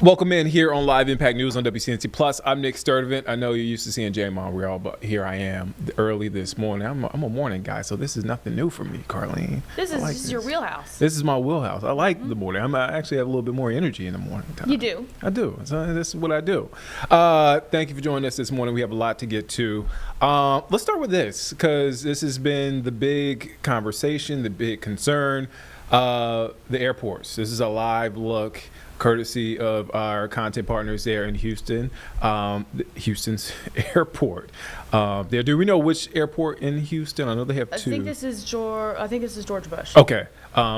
Welcome in here on Live Impact News on WCNC Plus. I'm Nick Sturdivant. I know you're used to seeing Jay Monreal, but here I am early this morning. I'm a morning guy, so this is nothing new for me, Carlene. This is your wheelhouse. This is my wheelhouse. I like the morning. I actually have a little bit more energy in the morning time. You do? I do. So this is what I do. Thank you for joining us this morning. We have a lot to get to. Let's start with this, because this has been the big conversation, the big concern, the airports. This is a live look, courtesy of our content partners there in Houston, Houston's airport. Do we know which airport in Houston? I know they have two. I think this is George Bush. Okay,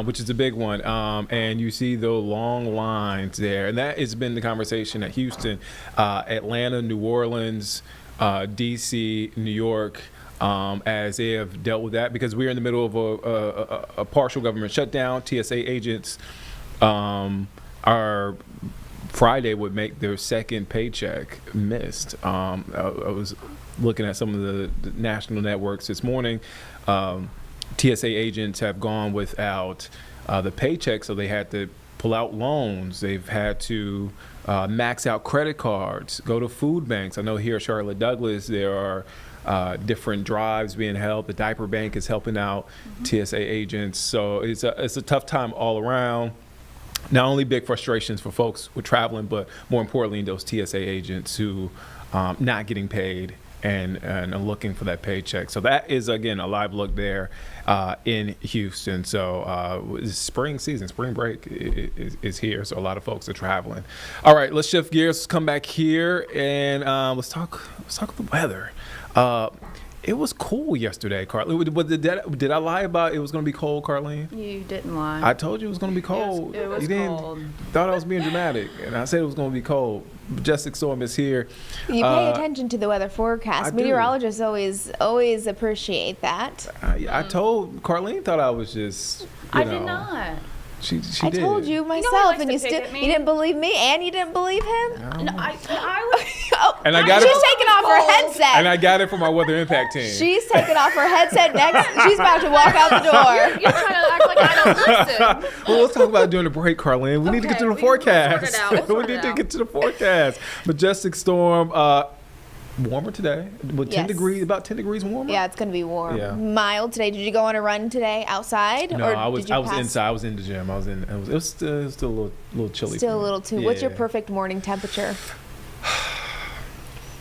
which is a big one. And you see the long lines there, and that has been the conversation at Houston, Atlanta, New Orleans, DC, New York. As they have dealt with that, because we're in the middle of a partial government shutdown. TSA agents our Friday would make their second paycheck missed. I was looking at some of the national networks this morning. TSA agents have gone without the paycheck, so they had to pull out loans. They've had to max out credit cards, go to food banks. I know here at Charlotte Douglas there are different drives being held. The diaper bank is helping out TSA agents. So it's a tough time all around. Not only big frustrations for folks who are traveling, but more importantly, those TSA agents who not getting paid and looking for that paycheck. So that is, again, a live look there in Houston. So spring season, spring break is here. So a lot of folks are traveling. All right, let's shift gears, come back here, and let's talk the weather. It was cool yesterday, Carlene. But did I lie about it was going to be cold, Carlene? You didn't lie. I told you it was going to be cold. It was You didn't cold. thought I was being dramatic, and I said it was going to be cold. Majestic Storm is here. You pay attention to the weather forecast. I do. Meteorologists always appreciate that. I told Carlene thought I was just. I did not. She I did. told you he myself, likes and to you pick still at me. you didn't believe me, and you didn't believe him. No, I was. Oh, And I got it. she's taking off her headset. And I got it from my weather impact team. She's taking off her headset next. She's about to walk out the door. You're trying to act like I don't listen. Well, let's talk about it during the break, Carlene. We need to get to the Okay, we'll sort it forecast. out. We'll We sort need it to out. get to the forecast. Majestic Storm, warmer today. With 10 Yes. degrees, about 10 degrees warmer. Yeah, it's gonna be warm. Yeah. Mild today. Did you go on a run today outside? No, or I was did you pass? inside. I was in the gym. I was in. It was still a little chilly. Still for a me. little too. What's your Yeah. perfect morning temperature?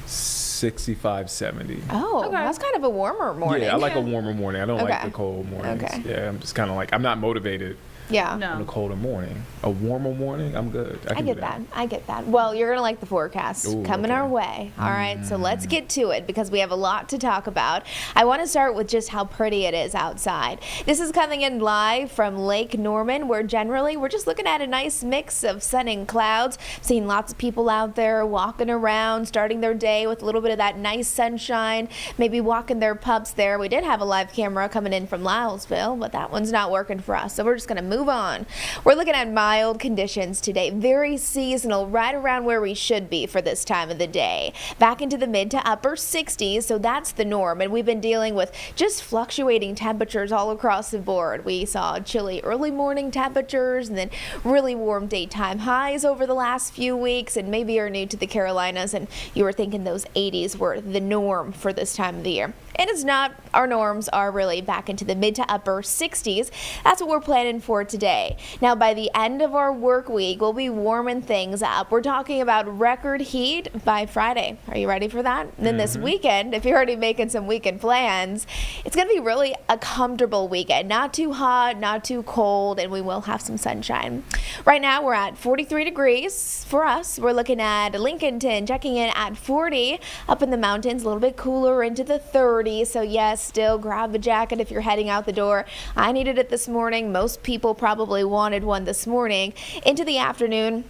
65, 70. Oh, Okay. that's kind of a warmer morning. Yeah, I like a Yeah. warmer morning. I don't like Okay. the cold mornings. Okay. Yeah, I'm just kind of like I'm not motivated Yeah. No. on a colder morning. A warmer morning, I'm good. I can get do that. I get that. Well, you're going to like the forecast Ooh, coming okay. our way. All right, so let's get to it because we have a lot to talk about. I want to start with just how pretty it is outside. This is coming in live from Lake Norman, where generally we're just looking at a nice mix of sun and clouds. Seeing lots of people out there walking around, starting their day with a little bit of that nice sunshine, maybe walking their pups there. We did have a live camera coming in from Lylesville, but that one's not working for us, so we're just going to move on. We're looking at mild conditions today, very seasonal, right around where we should be for this time of the day. Back into the mid to upper 60s, so that's the norm, and we've been dealing with just fluctuating temperatures all across the board. We saw chilly early morning temperatures and then really warm daytime highs over the last few weeks, and maybe you're new to the Carolinas and you were thinking those 80s were the norm for this time of the year. And it's not. Our norms are really back into the mid to upper 60s. That's what we're planning for today. Now, by the end of our work week, we'll be warming things up. We're talking about record heat by Friday. Are you ready for that? Then this weekend, if you're already making some weekend plans, it's going to be really a comfortable weekend. Not too hot, not too cold, and we will have some sunshine. Right now, we're at 43 degrees for us. We're looking at Lincolnton checking in at 40. Up in the mountains, a little bit cooler into the 30s. So yes, still grab a jacket if you're heading out the door. I needed it this morning. Most people probably wanted one this morning. Into the afternoon,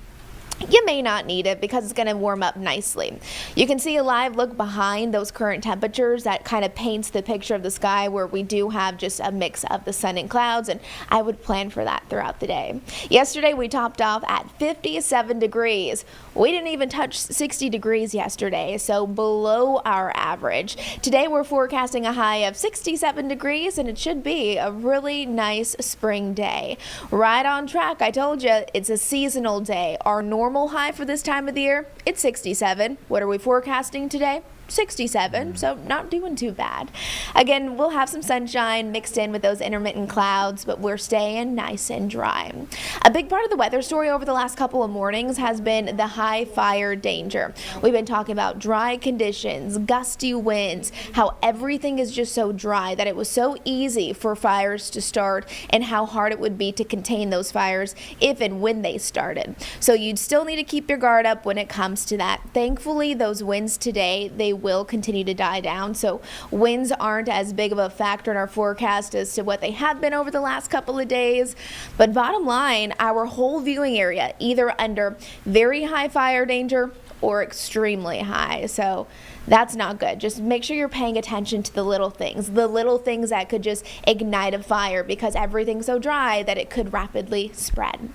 you may not need it because it's going to warm up nicely. You can see a live look behind those current temperatures that kind of paints the picture of the sky where we do have just a mix of the sun and clouds, and I would plan for that throughout the day. Yesterday we topped off at 57 degrees. We didn't even touch 60 degrees yesterday, so below our average. Today we're forecasting a high of 67 degrees, and it should be a really nice spring day. Right on track. I told you it's a seasonal day. Our normal high for this time of the year, it's 67. What are we forecasting today? 67, so not doing too bad. Again, we'll have some sunshine mixed in with those intermittent clouds, but we're staying nice and dry. A big part of the weather story over the last couple of mornings has been the high fire danger. We've been talking about dry conditions, gusty winds, how everything is just so dry that it was so easy for fires to start and how hard it would be to contain those fires if and when they started. So you'd still need to keep your guard up when it comes to that. Thankfully, those winds today, they will continue to die down. So winds aren't as big of a factor in our forecast as to what they have been over the last couple of days. But bottom line, our whole viewing area either under very high fire danger or extremely high. So that's not good. Just make sure you're paying attention to the little things that could just ignite a fire because everything's so dry that it could rapidly spread.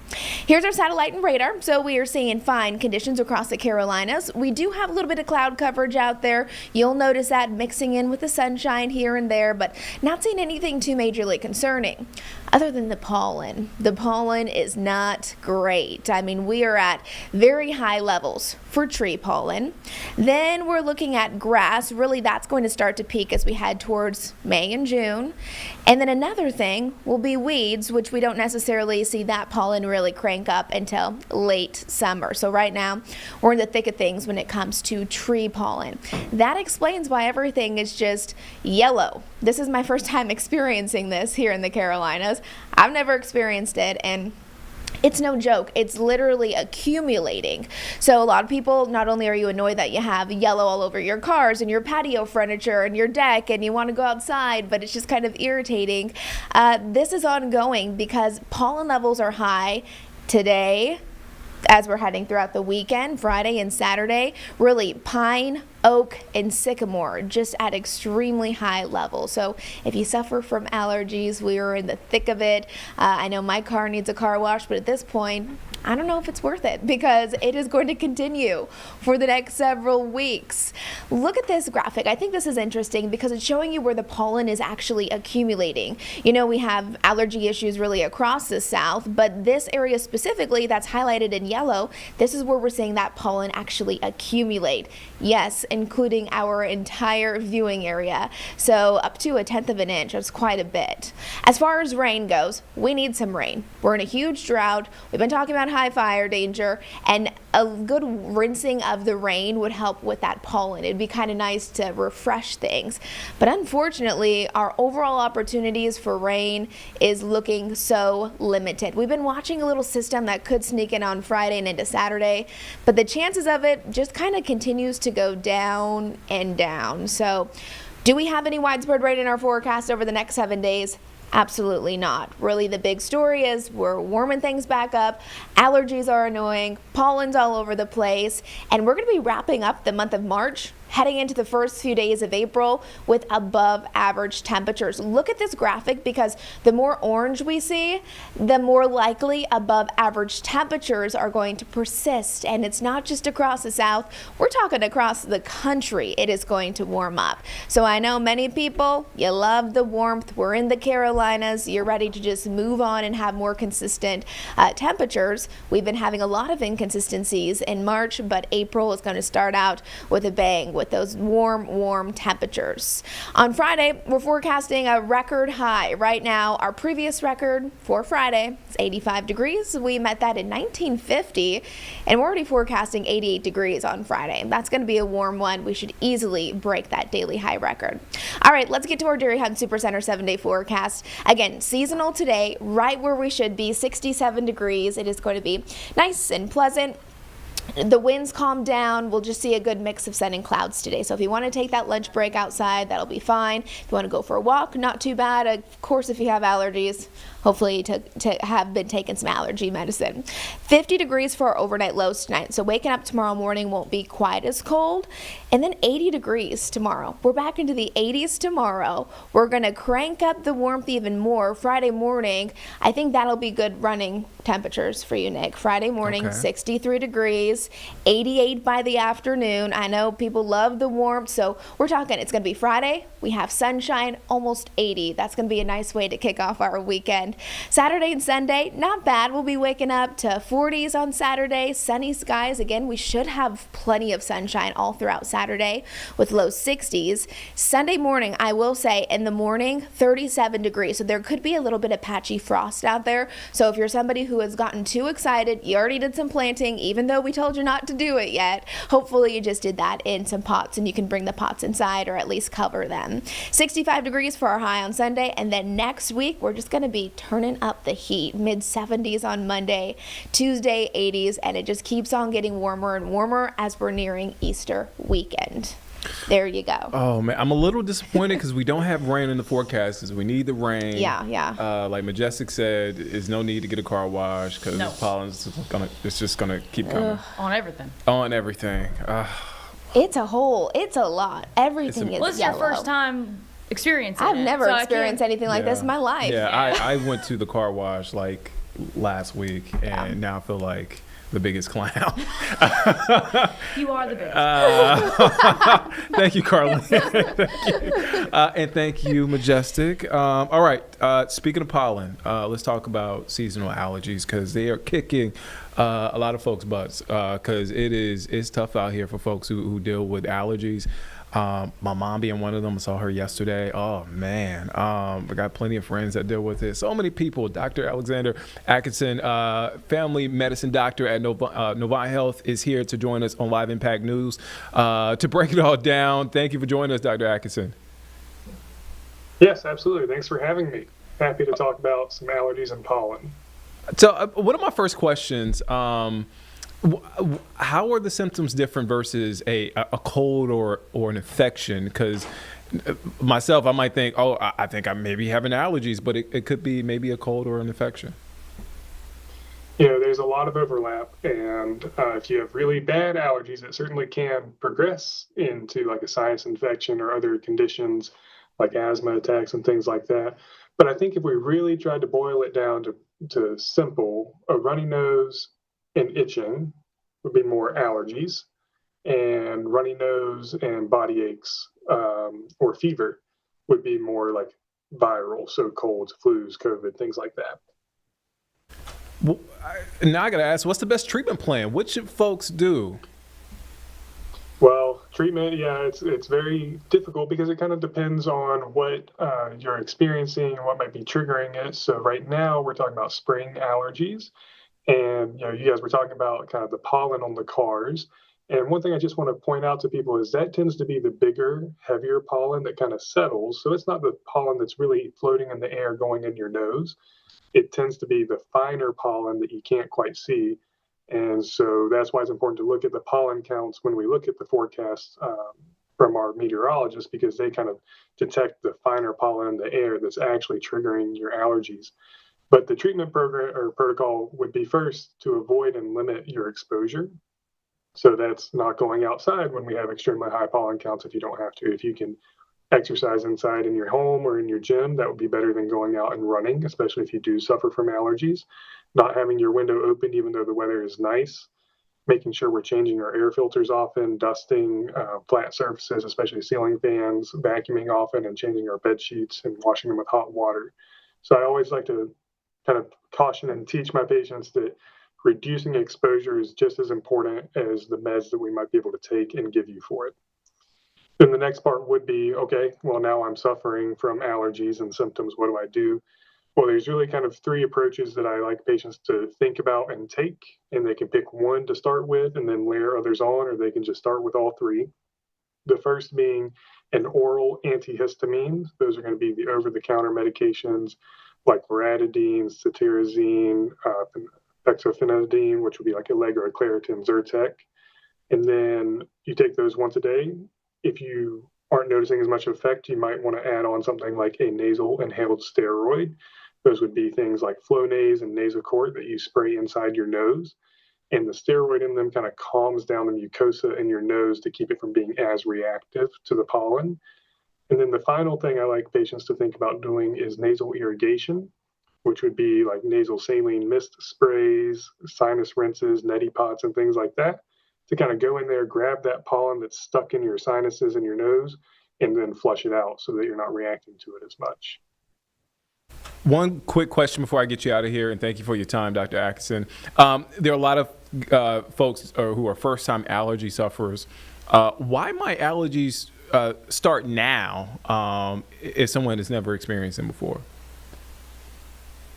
Here's our satellite and radar. So we are seeing fine conditions across the Carolinas. We do have a little bit of cloud coverage out there. You'll notice that mixing in with the sunshine here and there, but not seeing anything too majorly concerning other than the pollen. The pollen is not great. I mean, we are at very high levels for tree pollen. Then we're looking at grass. Really, that's going to start to peak as we head towards May and June. And then another thing will be weeds, which we don't necessarily see that pollen really crank up until late summer. So right now, we're in the thick of things when it comes to tree pollen. That explains why everything is just yellow. This is my first time experiencing this here in the Carolinas. I've never experienced it, and It's no joke. It's literally accumulating. So a lot of people, not only are you annoyed that you have yellow all over your cars and your patio furniture and your deck and you want to go outside, but it's just kind of irritating. This is ongoing because pollen levels are high today as we're heading throughout the weekend, Friday and Saturday. Really, pine, oak, and sycamore just at extremely high levels. So if you suffer from allergies, we are in the thick of it. I know my car needs a car wash, but at this point, I don't know if it's worth it because it is going to continue for the next several weeks. Look at this graphic. I think this is interesting because it's showing you where the pollen is actually accumulating. You know, we have allergy issues really across the South, but this area specifically that's highlighted in yellow, this is where we're seeing that pollen actually accumulate. Yes, including our entire viewing area. So up to 1/10 of an inch, that's quite a bit. As far as rain goes, we need some rain. We're in a huge drought. We've been talking about high fire danger, and a good rinsing of the rain would help with that pollen. It'd be kind of nice to refresh things. But unfortunately, our overall opportunities for rain is looking so limited. We've been watching a little system that could sneak in on Friday and into Saturday, but the chances of it just kind of continues to go down and down. So do we have any widespread rain in our forecast over the next 7 days? Absolutely not. Really, the big story is we're warming things back up. Allergies are annoying, pollen's all over the place, and we're going to be wrapping up the month of March, heading into the first few days of April with above average temperatures. Look at this graphic because the more orange we see, the more likely above average temperatures are going to persist. And it's not just across the South, we're talking across the country. It is going to warm up. So I know many people, you love the warmth. We're in the Carolinas. You're ready to just move on and have more consistent temperatures. We've been having a lot of inconsistencies in March, but April is going to start out with a bang with those warm temperatures. On Friday, we're forecasting a record high. Right now, our previous record for Friday is 85 degrees. We met that in 1950, and we're already forecasting 88 degrees on Friday. That's going to be a warm one. We should easily break that daily high record. All right, let's get to our Dairy Hunt Supercenter 7-day forecast. Again, seasonal today, right where we should be, 67 degrees. It is going to be nice and pleasant. The winds calm down. We'll just see a good mix of sun and clouds today. So if you want to take that lunch break outside, that'll be fine. If you want to go for a walk, not too bad. Of course, if you have allergies, hopefully to have been taking some allergy medicine. 50 degrees for our overnight lows tonight. So waking up tomorrow morning won't be quite as cold. And then 80 degrees tomorrow. We're back into the 80s tomorrow. We're going to crank up the warmth even more Friday morning. I think that'll be good running temperatures for you, Nick. Friday morning, 63 degrees, 88 by the afternoon. I know people love the warmth, so we're talking it's going to be Friday. We have sunshine, almost 80. That's going to be a nice way to kick off our weekend. Saturday and Sunday, not bad. We'll be waking up to 40s on Saturday, sunny skies. Again, we should have plenty of sunshine all throughout Saturday with low 60s. Sunday morning, I will say, in the morning, 37 degrees. So there could be a little bit of patchy frost out there. So if you're somebody who has gotten too excited, you already did some planting, even though we told you not to do it yet, hopefully you just did that in some pots and you can bring the pots inside or at least cover them. 65 degrees for our high on Sunday, and then next week we're just going to be turning up the heat. Mid 70s on Monday, Tuesday 80s, and it just keeps on getting warmer and warmer as we're nearing Easter weekend. There you go. Oh man, I'm a little disappointed because we don't have rain in the forecast because we need the rain. Yeah. Like Majestic said, there's no need to get a car wash because No. pollen's it's just gonna keep coming On everything. on everything. It's a lot. Everything is Well, it's your yellow. first time experiencing it. I've never so I experienced can't- anything like this in my life. Yeah, I went to the car wash like last week, and now I feel like the biggest clown. You are the best. Thank you, Carlin. Thank you. And thank you, Majestic. All right. Speaking of pollen, let's talk about seasonal allergies because they are kicking a lot of folks' butts because it's tough out here for folks who deal with allergies. My mom being one of them, I saw her yesterday. Oh, man. I got plenty of friends that deal with it. So many people. Dr. Alexander Atkinson, family medicine doctor at Novant Health, is here to join us on Live Impact News to break it all down. Thank you for joining us, Dr. Atkinson. Yes, absolutely. Thanks for having me. Happy to talk about some allergies and pollen. So one of my first questions, how are the symptoms different versus a cold or an infection? Because myself, I might think, oh, I think I maybe having allergies, but it could be maybe a cold or an infection. There's a lot of overlap, and if you have really bad allergies, it certainly can progress into like a sinus infection or other conditions like asthma attacks and things like that. But I think if we really tried to boil it down to simple, a runny nose and itching would be more allergies, and runny nose and body aches or fever would be more like viral, so colds, flus, COVID, things like that. Well, now I got to ask, what's the best treatment plan? What should folks do? Well, treatment, yeah, it's very difficult because it kind of depends on what you're experiencing and what might be triggering it. So right now we're talking about spring allergies, and you guys were talking about kind of the pollen on the cars. And one thing I just want to point out to people is that tends to be the bigger, heavier pollen that kind of settles. So it's not the pollen that's really floating in the air going in your nose. It tends to be the finer pollen that you can't quite see. And so that's why it's important to look at the pollen counts when we look at the forecasts from our meteorologists, because they kind of detect the finer pollen in the air that's actually triggering your allergies. But the treatment program or protocol would be first to avoid and limit your exposure. So that's not going outside when we have extremely high pollen counts if you don't have to. If you can exercise inside in your home or in your gym, that would be better than going out and running, especially if you do suffer from allergies. Not having your window open even though the weather is nice, making sure we're changing our air filters often, dusting flat surfaces, especially ceiling fans, vacuuming often, and changing our bed sheets and washing them with hot water. So I always like to kind of caution and teach my patients that reducing exposure is just as important as the meds that we might be able to take and give you for it. Then the next part would be, okay, well, now I'm suffering from allergies and symptoms. What do I do? Well, there's really kind of three approaches that I like patients to think about and take, and they can pick one to start with and then layer others on, or they can just start with all three. The first being an oral antihistamine. Those are going to be the over-the-counter medications like loratadine, cetirizine, fexofenadine, which would be like Allegra, Claritin, Zyrtec. And then you take those once a day. If you aren't noticing as much effect, you might want to add on something like a nasal inhaled steroid. Those would be things like Flonase and Nasacort that you spray inside your nose. And the steroid in them kind of calms down the mucosa in your nose to keep it from being as reactive to the pollen. And then the final thing I like patients to think about doing is nasal irrigation, which would be like nasal saline mist sprays, sinus rinses, neti pots, and things like that, to kind of go in there, grab that pollen that's stuck in your sinuses and your nose, and then flush it out so that you're not reacting to it as much. One quick question before I get you out of here, and thank you for your time, Dr. Atkinson. There are a lot of folks who are first-time allergy sufferers. Why might allergies start now if someone has never experienced them before?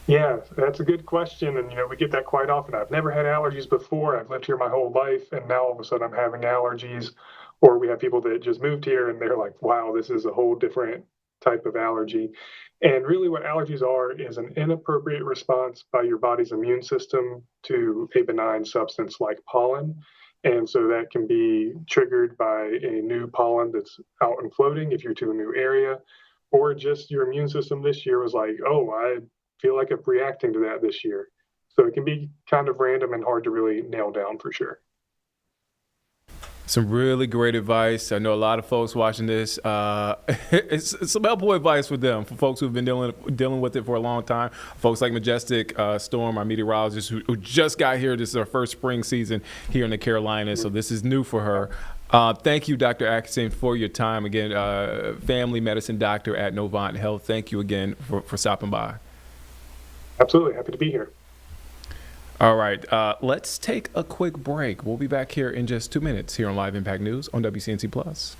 Yeah, that's a good question. And, we get that quite often. I've never had allergies before. I've lived here my whole life, and now all of a sudden I'm having allergies. Or we have people that just moved here and they're like, wow, this is a whole different type of allergy. And really what allergies are is an inappropriate response by your body's immune system to a benign substance like pollen. And so that can be triggered by a new pollen that's out and floating if you're to a new area, or just your immune system this year was like, oh, I feel like I'm reacting to that this year. So it can be kind of random and hard to really nail down for sure. Some really great advice. I know a lot of folks watching this. It's some helpful advice for them, for folks who've been dealing with it for a long time. Folks like Majestic Storm, our meteorologist, who just got here. This is our first spring season here in the Carolinas, so this is new for her. Thank you, Dr. Atkinson, for your time. Again, family medicine doctor at Novant Health. Thank you again for stopping by. Absolutely. Happy to be here. All right, let's take a quick break. We'll be back here in just 2 minutes here on Live Impact News on WCNC Plus.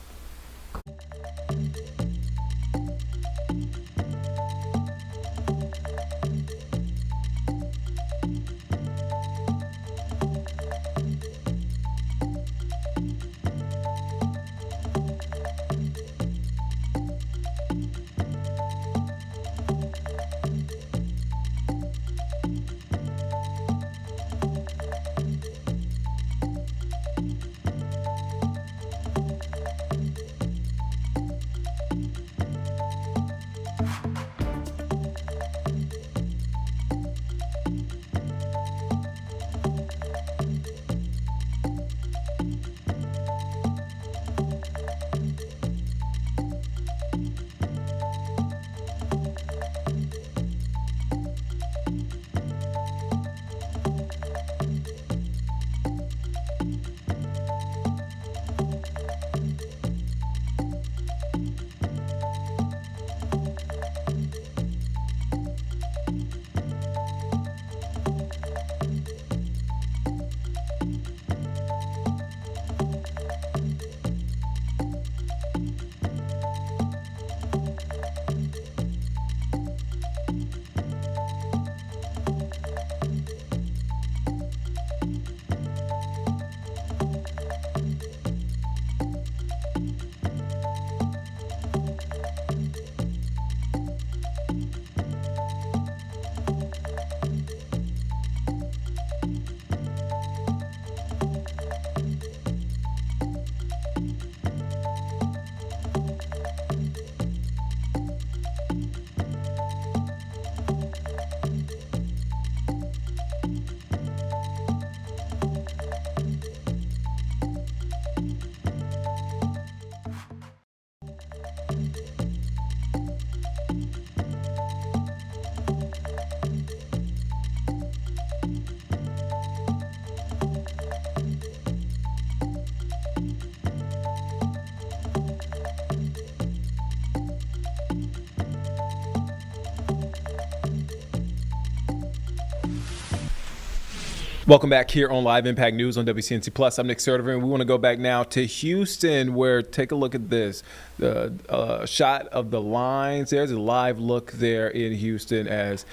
Welcome back here on Live Impact News on WCNC Plus. I'm Nick Sertivan. We want to go back now to Houston, where take a look at this. The shot of the lines. There's a live look there in Houston as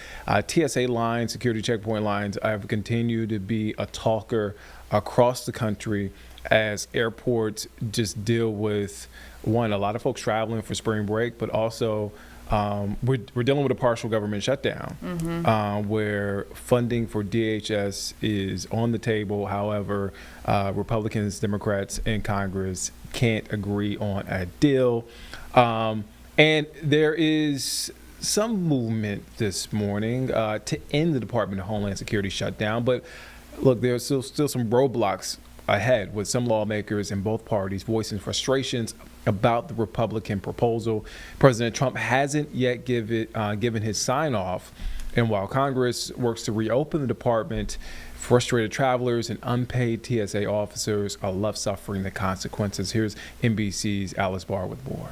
TSA lines, security checkpoint lines, have continued to be a talker across the country as airports just deal with, one, a lot of folks traveling for spring break, but also we're dealing with a partial government shutdown where funding for DHS is on the table. However, Republicans, Democrats in Congress can't agree on a deal. And there is some movement this morning to end the Department of Homeland Security shutdown. But look, there's still some roadblocks ahead, with some lawmakers in both parties voicing frustrations about the Republican proposal. President Trump hasn't yet given his sign-off, and while Congress works to reopen the department, frustrated travelers and unpaid TSA officers are left suffering the consequences. Here's NBC's Alice Barr with more.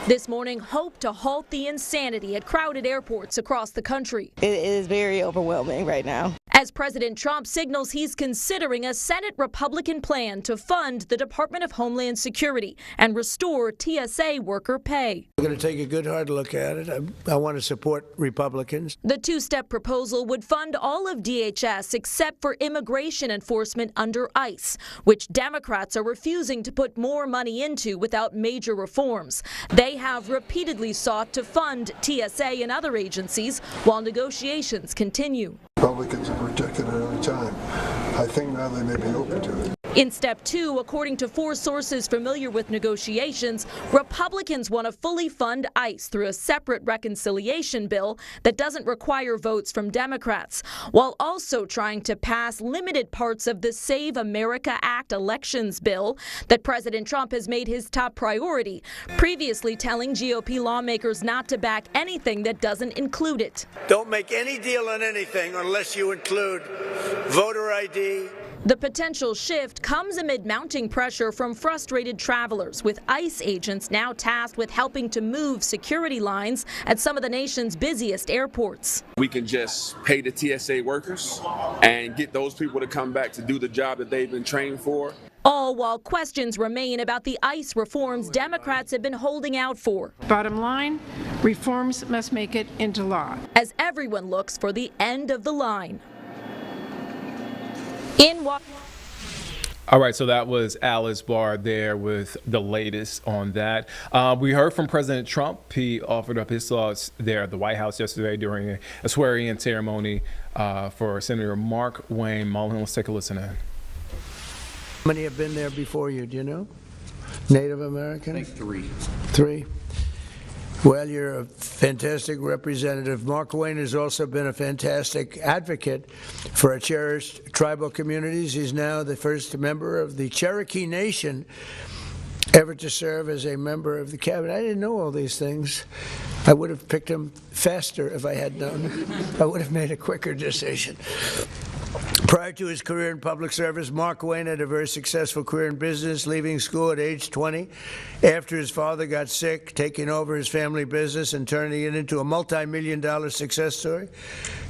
This morning, hope to halt the insanity at crowded airports across the country. It is very overwhelming right now. As President Trump signals he's considering a Senate Republican plan to fund the Department of Homeland Security and restore TSA worker pay. We're going to take a good hard look at it. I want to support Republicans. The two-step proposal would fund all of DHS except for immigration enforcement under ICE, which Democrats are refusing to put more money into without major reforms. They have repeatedly sought to fund TSA and other agencies while negotiations continue. Republicans have rejected it every time. I think now they may be open to it. In step two, according to 4 sources familiar with negotiations, Republicans want to fully fund ICE through a separate reconciliation bill that doesn't require votes from Democrats, while also trying to pass limited parts of the Save America Act elections bill that President Trump has made his top priority, previously telling GOP lawmakers not to back anything that doesn't include it. Don't make any deal on anything unless you include voter ID. The potential shift comes amid mounting pressure from frustrated travelers, with ICE agents now tasked with helping to move security lines at some of the nation's busiest airports. We can just pay the TSA workers and get those people to come back to do the job that they've been trained for. All while questions remain about the ICE reforms Democrats have been holding out for. Bottom line, reforms must make it into law. As everyone looks for the end of the line. All right, so that was Alice Barr there with the latest on that. We heard from President Trump. He offered up his thoughts there at the White House yesterday during a swearing-in ceremony for Senator Mark Wayne Mullin. Let's take a listen in. How many have been there before you, do you know? Native American? I think 3. 3? Well, you're a fantastic representative. Mark Wayne has also been a fantastic advocate for our cherished tribal communities. He's now the first member of the Cherokee Nation ever to serve as a member of the cabinet. I didn't know all these things. I would have picked him faster if I had known. I would have made a quicker decision. Prior to his career in public service, Mark Wayne had a very successful career in business, leaving school at age 20 after his father got sick, taking over his family business and turning it into a multi-million-dollar success story.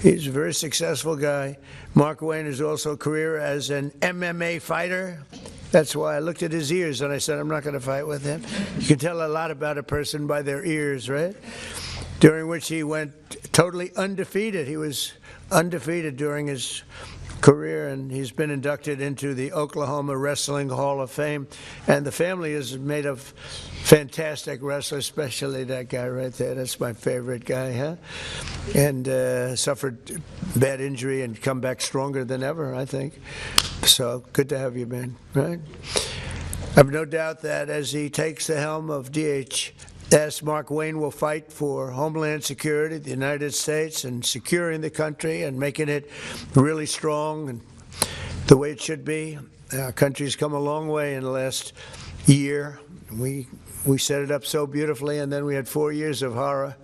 He's a very successful guy. Mark Wayne has also a career as an MMA fighter. That's why I looked at his ears and I said, I'm not going to fight with him. You can tell a lot about a person by their ears, right? During which he went totally undefeated. He was undefeated during his career, and he's been inducted into the Oklahoma Wrestling Hall of Fame. And the family is made of fantastic wrestlers, especially that guy right there. That's my favorite guy, huh? And suffered bad injury and come back stronger than ever, I think. So good to have you, man, right? I have no doubt that as he takes the helm of DHS, Mark Wayne will fight for Homeland Security, the United States, and securing the country and making it really strong and the way it should be. Our country's come a long way in the last year. We set it up so beautifully, and then we had 4 years of horror.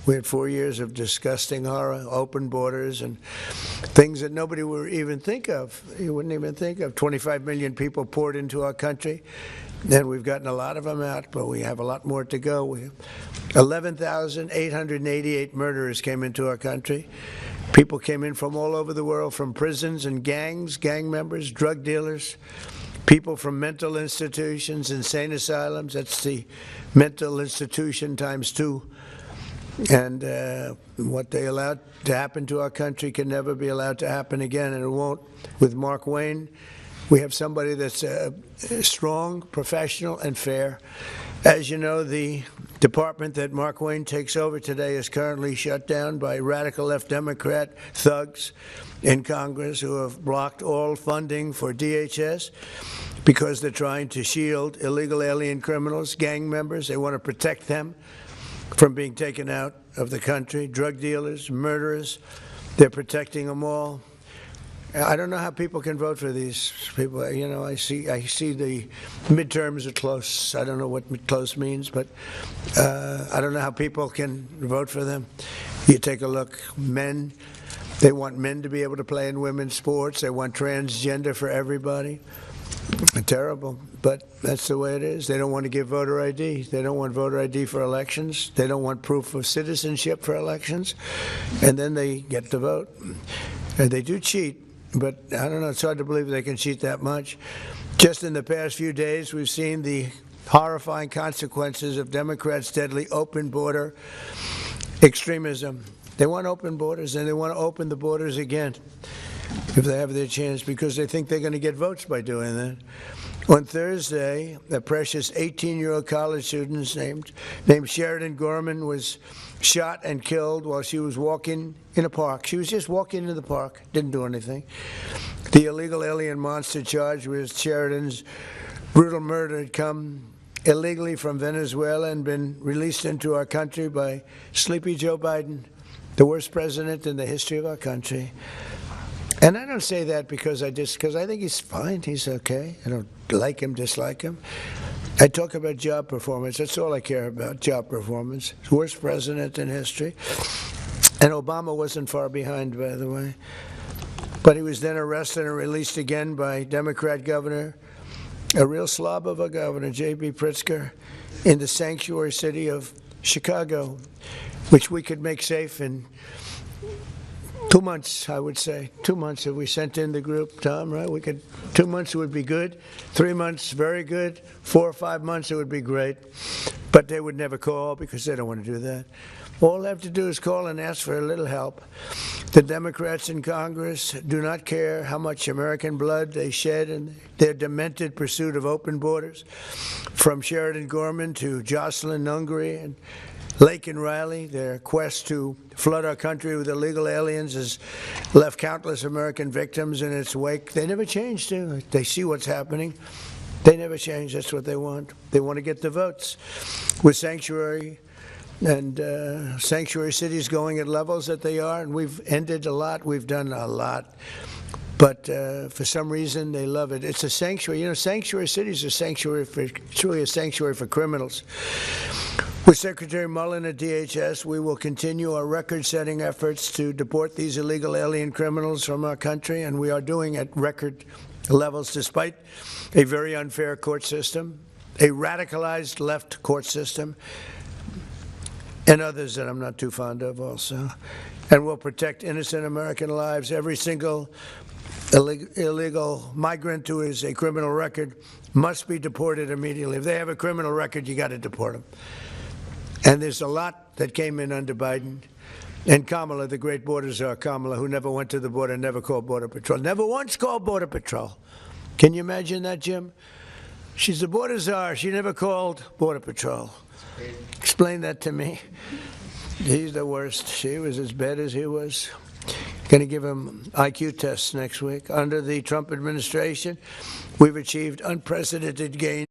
We had 4 years of disgusting horror, open borders, and things that nobody would even think of. You wouldn't even think of. 25 million people poured into our country, and we've gotten a lot of them out, but we have a lot more to go. 11,888 murderers came into our country. People came in from all over the world, from prisons and gangs, gang members, drug dealers, people from mental institutions, insane asylums. That's the mental institution times 2. And what they allowed to happen to our country can never be allowed to happen again, and it won't. With Mark Wayne, we have somebody that's strong, professional, and fair. As you know, the department that Mark Wayne takes over today is currently shut down by radical left Democrat thugs in Congress who have blocked all funding for DHS because they're trying to shield illegal alien criminals, gang members. They want to protect them from being taken out of the country, drug dealers, murderers. They're protecting them all. I don't know how people can vote for these people. You know, I see the midterms are close. I don't know what close means, but I don't know how people can vote for them. You take a look, men, they want men to be able to play in women's sports. They want transgender for everybody. Terrible, but that's the way it is. They don't want to give voter ID. They don't want voter ID for elections. They don't want proof of citizenship for elections. And then they get to vote. And they do cheat, but I don't know, it's hard to believe they can cheat that much. Just in the past few days, we've seen the horrifying consequences of Democrats' deadly open border extremism. They want open borders, and they want to open the borders again if they have their chance, because they think they're going to get votes by doing that. On Thursday, a precious 18-year-old college student named Sheridan Gorman was shot and killed while she was walking in a park. She was just walking in the park, didn't do anything. The illegal alien monster charged with Sheridan's brutal murder had come illegally from Venezuela and been released into our country by Sleepy Joe Biden, the worst president in the history of our country. And I don't say that because I think he's fine, he's okay. I don't like him, dislike him. I talk about job performance. That's all I care about, job performance. Worst president in history. And Obama wasn't far behind, by the way. But he was then arrested and released again by Democrat governor, a real slob of a governor, J.B. Pritzker, in the sanctuary city of Chicago, which we could make safe in 2 months, I would say. 2 months if we sent in the group, Tom, right? 2 months would be good. 3 months, very good. 4 or 5 months, it would be great. But they would never call because they don't want to do that. All they have to do is call and ask for a little help. The Democrats in Congress do not care how much American blood they shed in their demented pursuit of open borders. From Sheridan Gorman to Jocelyn Nungary and Laken Riley, their quest to flood our country with illegal aliens has left countless American victims in its wake. They never changed. They see what's happening. They never change. That's what they want. They want to get the votes. With sanctuary and sanctuary cities going at levels that they are, and we've ended a lot. We've done a lot. But for some reason, they love it. It's a sanctuary. You know, sanctuary cities are sanctuary for, it's really a sanctuary for criminals. With Secretary Mullen at DHS, we will continue our record-setting efforts to deport these illegal alien criminals from our country, and we are doing at record levels despite a very unfair court system, a radicalized left court system, and others that I'm not too fond of also. And we'll protect innocent American lives. Every single illegal migrant who is a criminal record must be deported immediately. If they have a criminal record, you got to deport them. And there's a lot that came in under Biden. And Kamala, the great border czar, Kamala, who never went to the border, never called Border Patrol, never once called Border Patrol. Can you imagine that, Jim? She's the border czar. She never called Border Patrol. Explain that to me. He's the worst. She was as bad as he was. Going to give him IQ tests next week. Under the Trump administration, we've achieved unprecedented gains.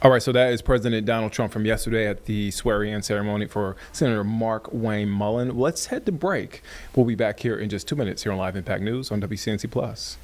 All right, so that is President Donald Trump from yesterday at the swearing-in ceremony for Senator Mark Wayne Mullen. Let's head to break. We'll be back here in just 2 minutes here on Live Impact News on WCNC Plus.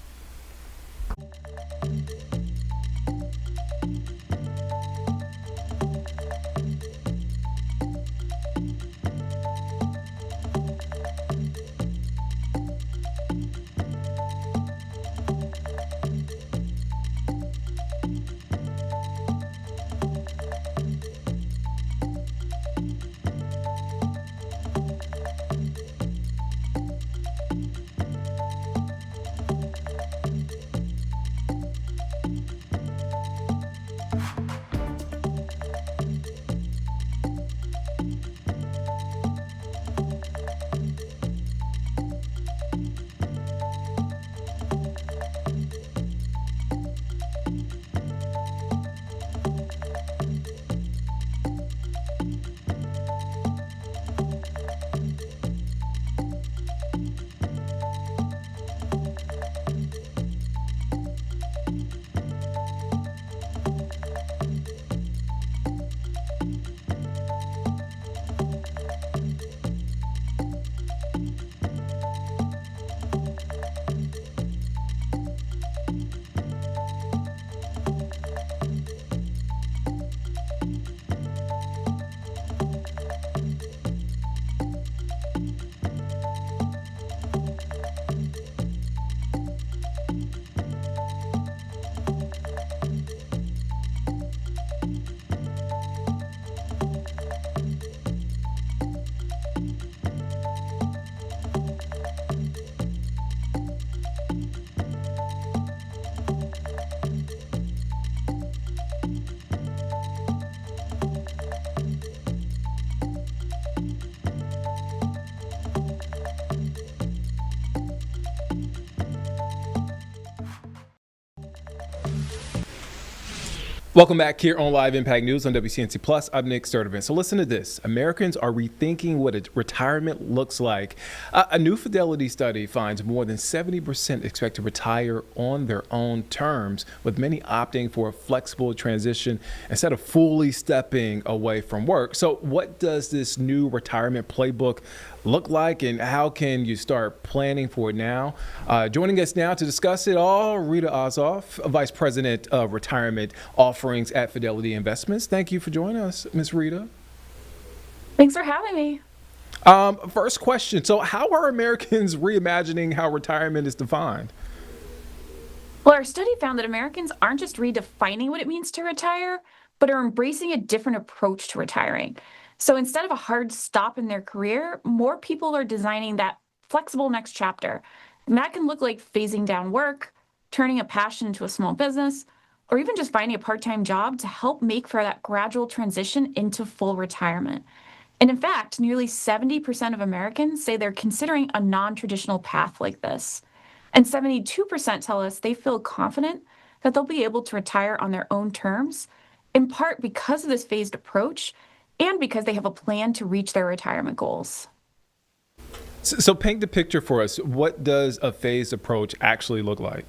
Welcome back here on Live Impact News on WCNC Plus. I'm Nick Sturdivant. So listen to this. Americans are rethinking what a retirement looks like. A new Fidelity study finds more than 70% expect to retire on their own terms, with many opting for a flexible transition instead of fully stepping away from work. So what does this new retirement playbook look like, and how can you start planning for it now? Joining us now to discuss it all, Rita Ossoff, Vice President of Retirement Offerings at Fidelity Investments. Thank you for joining us, Ms. Rita. Thanks for having me. First question. So how are Americans reimagining how retirement is defined? Well, our study found that Americans aren't just redefining what it means to retire, but are embracing a different approach to retiring. So instead of a hard stop in their career, more people are designing that flexible next chapter. And that can look like phasing down work, turning a passion into a small business, or even just finding a part-time job to help make for that gradual transition into full retirement. And in fact, nearly 70% of Americans say they're considering a non-traditional path like this. And 72% tell us they feel confident that they'll be able to retire on their own terms, in part because of this phased approach and because they have a plan to reach their retirement goals. So paint the picture for us. What does a phased approach actually look like?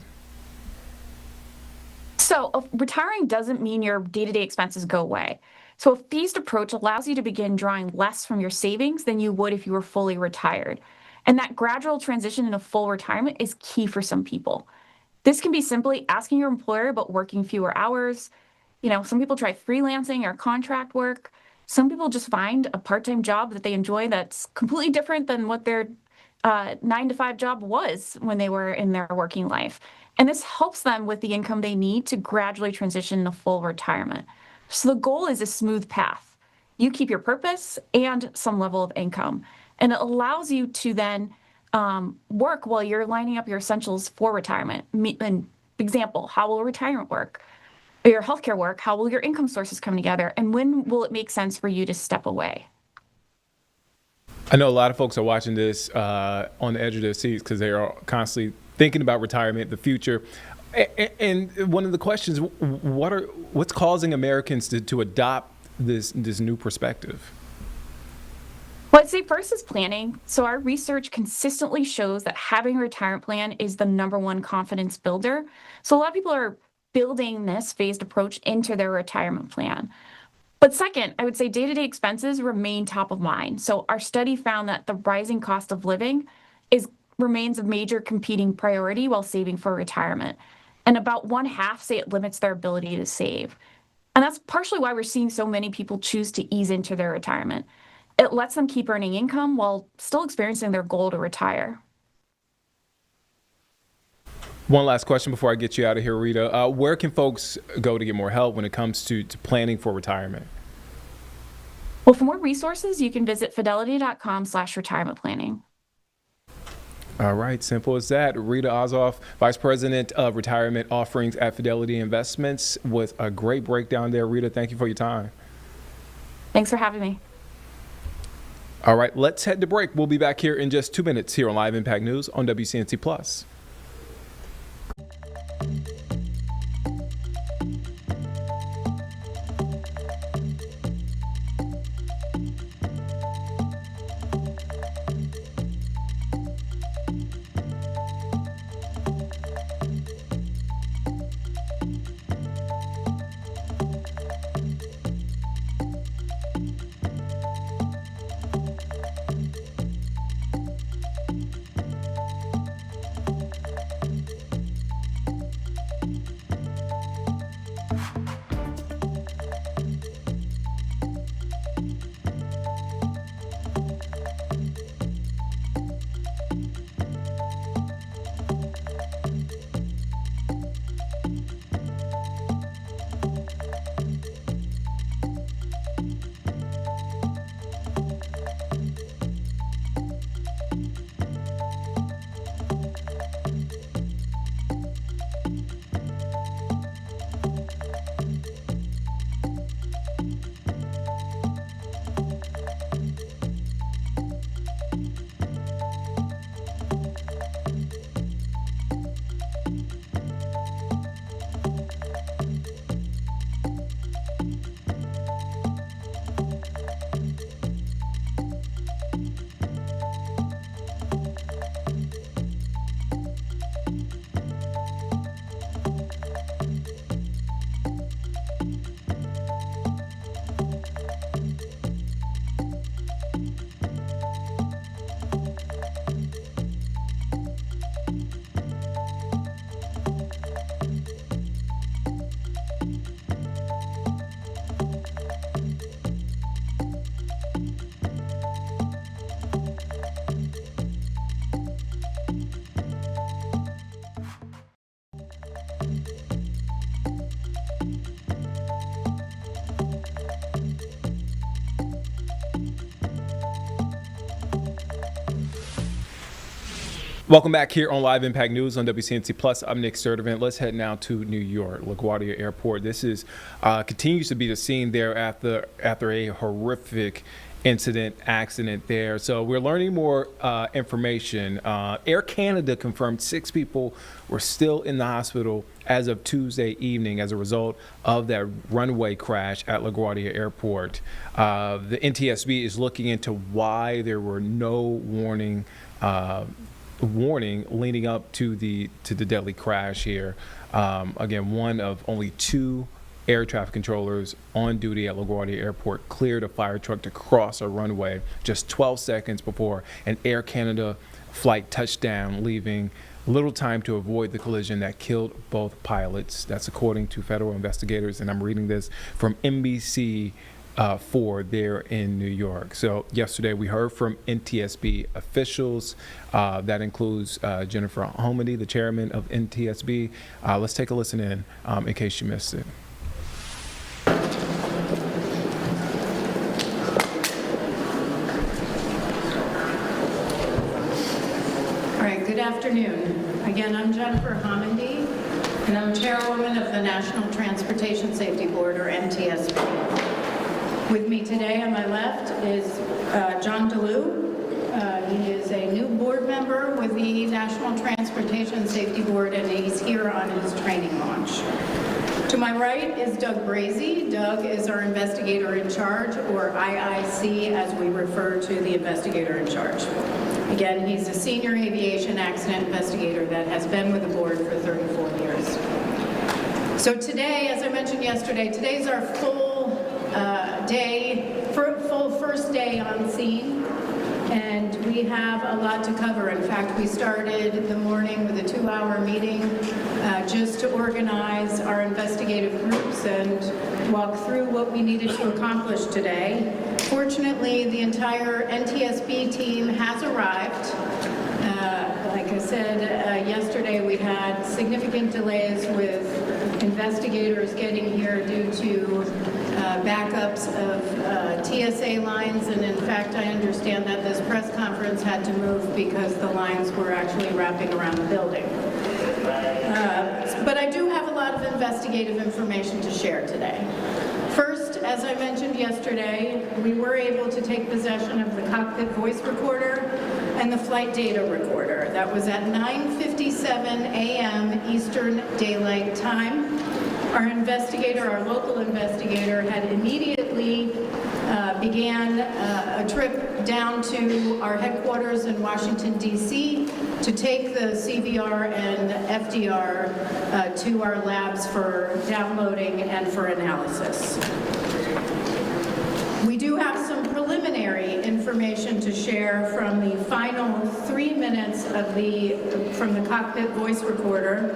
So retiring doesn't mean your day-to-day expenses go away. So a phased approach allows you to begin drawing less from your savings than you would if you were fully retired. And that gradual transition into full retirement is key for some people. This can be simply asking your employer about working fewer hours. Some people try freelancing or contract work. Some people just find a part-time job that they enjoy that's completely different than what their 9-to-5 job was when they were in their working life. And this helps them with the income they need to gradually transition to full retirement. So the goal is a smooth path. You keep your purpose and some level of income. And it allows you to then work while you're lining up your essentials for retirement. An example, how will retirement work? Your healthcare work, how will your income sources come together? And when will it make sense for you to step away? I know a lot of folks are watching this on the edge of their seats because they are constantly thinking about retirement, the future. And one of the questions, what's causing Americans to adopt this new perspective? Well, I'd say first is planning. So our research consistently shows that having a retirement plan is the #1 confidence builder. So a lot of people are building this phased approach into their retirement plan. But second, I would say day-to-day expenses remain top of mind. So our study found that the rising cost of living remains a major competing priority while saving for retirement. And about 1/2 say it limits their ability to save. And that's partially why we're seeing so many people choose to ease into their retirement. It lets them keep earning income while still experiencing their goal to retire. One last question before I get you out of here, Rita. Where can folks go to get more help when it comes to planning for retirement? Well, for more resources, you can visit fidelity.com/retirement planning. All right, simple as that. Rita Ossoff, Vice President of Retirement Offerings at Fidelity Investments, with a great breakdown there. Rita, thank you for your time. Thanks for having me. All right, let's head to break. We'll be back here in just 2 minutes here on Live Impact News on WCNC Plus. Welcome back here on Live Impact News on WCNC Plus. I'm Nick Sturdivant. Let's head now to New York, LaGuardia Airport. This is continues to be the scene there after a horrific accident there. So we're learning more information. Air Canada confirmed 6 people were still in the hospital as of Tuesday evening as a result of that runway crash at LaGuardia Airport. The NTSB is looking into why there were no warning leading up to the deadly crash here. Again, one of only 2 air traffic controllers on duty at LaGuardia Airport cleared a fire truck to cross a runway just 12 seconds before an Air Canada flight touched down, leaving little time to avoid the collision that killed both pilots. That's according to federal investigators, and I'm reading this from NBC 4 there in New York. So yesterday we heard from NTSB officials. That includes Jennifer Homendy, the chairman of NTSB. Let's take a listen in case you missed it. All right, good afternoon. Again, I'm Jennifer Homendy, and I'm chairwoman of the National Transportation Safety Board, or NTSB. With me today on my left is John DeLue. He is a new board member with the National Transportation Safety Board, and he's here on his training launch. To my right is Doug Brazee. Doug is our investigator in charge, or IIC as we refer to the investigator in charge. Again, he's a senior aviation accident investigator that has been with the board for 34 years. So today, as I mentioned yesterday, today's our full first day on scene, and we have a lot to cover. In fact, we started the morning with a 2-hour meeting just to organize our investigative groups and walk through what we needed to accomplish today. Fortunately, the entire NTSB team has arrived. Like I said, yesterday we had significant delays with investigators getting here due to backups of TSA lines, and in fact I understand that this press conference had to move because the lines were actually wrapping around the building. But I do have a lot of investigative information to share today. First, as I mentioned yesterday, we were able to take possession of the cockpit voice recorder and the flight data recorder. That was at 9:57 a.m. Eastern Daylight Time. Our investigator, our local investigator, had immediately began a trip down to our headquarters in Washington, D.C. to take the CVR and FDR to our labs for downloading and for analysis. We do have some preliminary information to share from the final 3 minutes of from the cockpit voice recorder.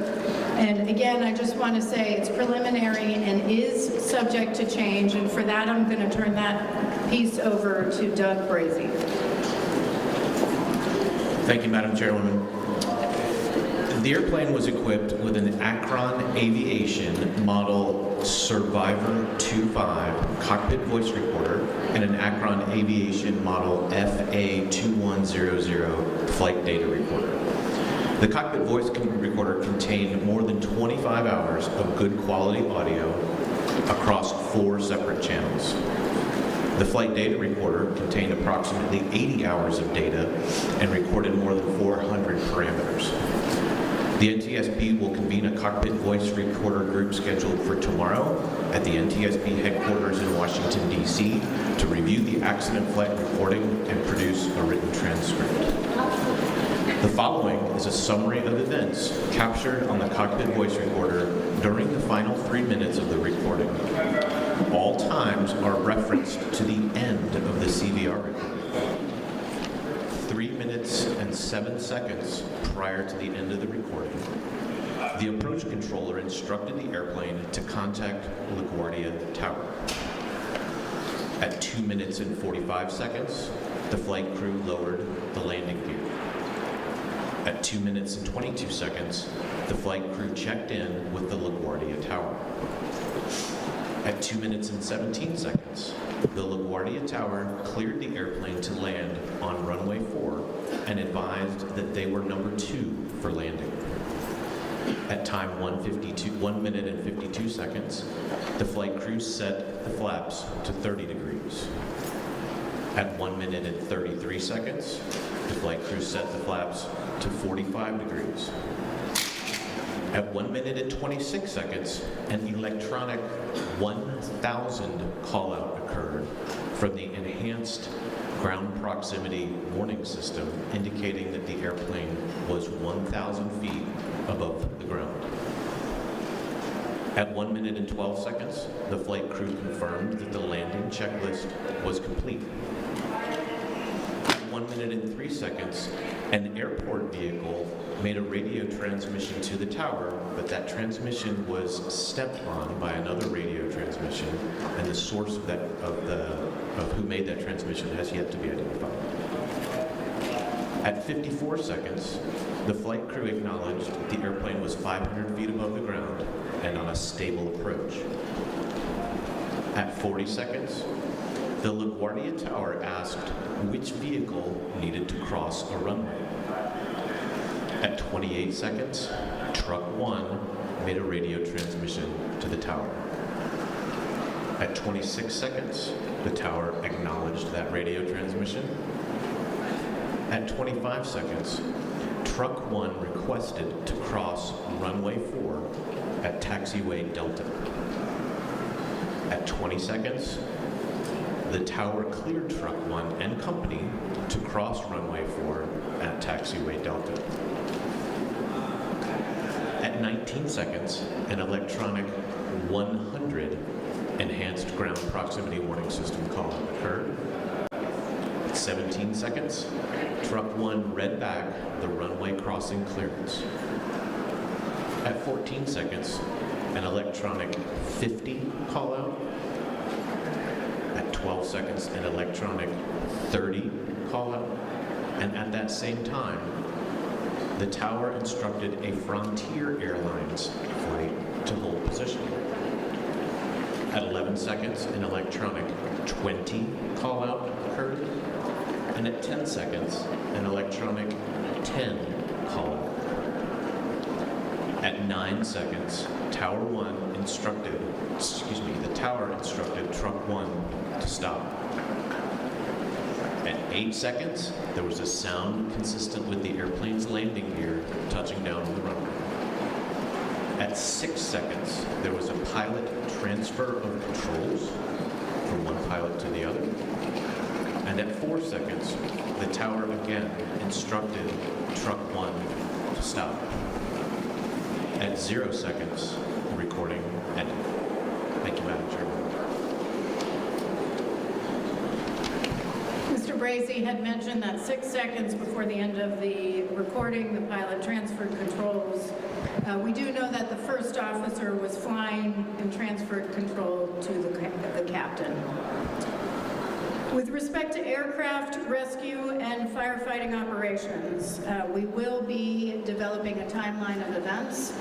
And again, I just want to say it's preliminary and is subject to change, and for that I'm going to turn that piece over to Doug Brazee. Thank you, Madam Chairwoman. The airplane was equipped with an Akron Aviation Model Survivor 2.5 cockpit voice recorder and an Akron Aviation Model FA2100 flight data recorder. The cockpit voice recorder contained more than 25 hours of good quality audio across 4 separate channels. The flight data recorder contained approximately 80 hours of data and recorded more than 400 parameters. The NTSB will convene a cockpit voice recorder group scheduled for tomorrow at the NTSB headquarters in Washington, D.C. to review the accident flight recording and produce a written transcript. The following is a summary of events captured on the cockpit voice recorder during the final 3 minutes of the recording. All times are referenced to the end of the CVR recording. 3 minutes and 7 seconds prior to the end of the recording, the approach controller instructed the airplane to contact LaGuardia Tower. At 2 minutes and 45 seconds, the flight crew lowered the landing gear. At 2 minutes and 22 seconds, the flight crew checked in with the LaGuardia Tower. At 2 minutes and 17 seconds, the LaGuardia Tower cleared the airplane to land on runway 4 and advised that they were number 2 for landing. At time 1 minute and 52 seconds, the flight crew set the flaps to 30 degrees. At 1 minute and 33 seconds, the flight crew set the flaps to 45 degrees. At 1 minute and 26 seconds, an electronic 1,000 call-out occurred from the enhanced ground proximity warning system, indicating that the airplane was 1,000 feet above the ground. At 1 minute and 12 seconds, the flight crew confirmed that the landing checklist was complete. At 1 minute and 3 seconds, an airport vehicle made a radio transmission to the tower, but that transmission was stepped on by another radio transmission, and the source of who made that transmission has yet to be identified. At 54 seconds, the flight crew acknowledged that the airplane was 500 feet above the ground and on a stable approach. At 40 seconds, the LaGuardia Tower asked which vehicle needed to cross a runway. At 28 seconds, Truck 1 made a radio transmission to the tower. At 26 seconds, the tower acknowledged that radio transmission. At 25 seconds, Truck 1 requested to cross runway 4 at taxiway Delta. At 20 seconds, the tower cleared Truck 1 and company to cross runway 4 at taxiway Delta. At 19 seconds, an electronic 100 enhanced ground proximity warning system call occurred. At 17 seconds, Truck 1 read back the runway crossing clearance. At 14 seconds, an electronic 50 call out. At 12 seconds, an electronic 30 call out. And at that same time, the tower instructed a Frontier Airlines flight to hold position. At 11 seconds, an electronic 20 call out occurred. And at 10 seconds, an electronic 10 call out. At 9 seconds, the tower instructed Truck 1 to stop. At 8 seconds, there was a sound consistent with the airplane's landing gear touching down on the runway. At 6 seconds, there was a pilot transfer of controls from one pilot to the other. And at 4 seconds, the tower again instructed Truck 1 to stop. At 0 seconds, the recording ended. Thank you, Madam Chairman. Mr. Bracy had mentioned that 6 seconds before the end of the recording, the pilot transferred controls. We do know that the first officer was flying and transferred control to the captain. With respect to aircraft rescue and firefighting operations, we will be developing a timeline of events.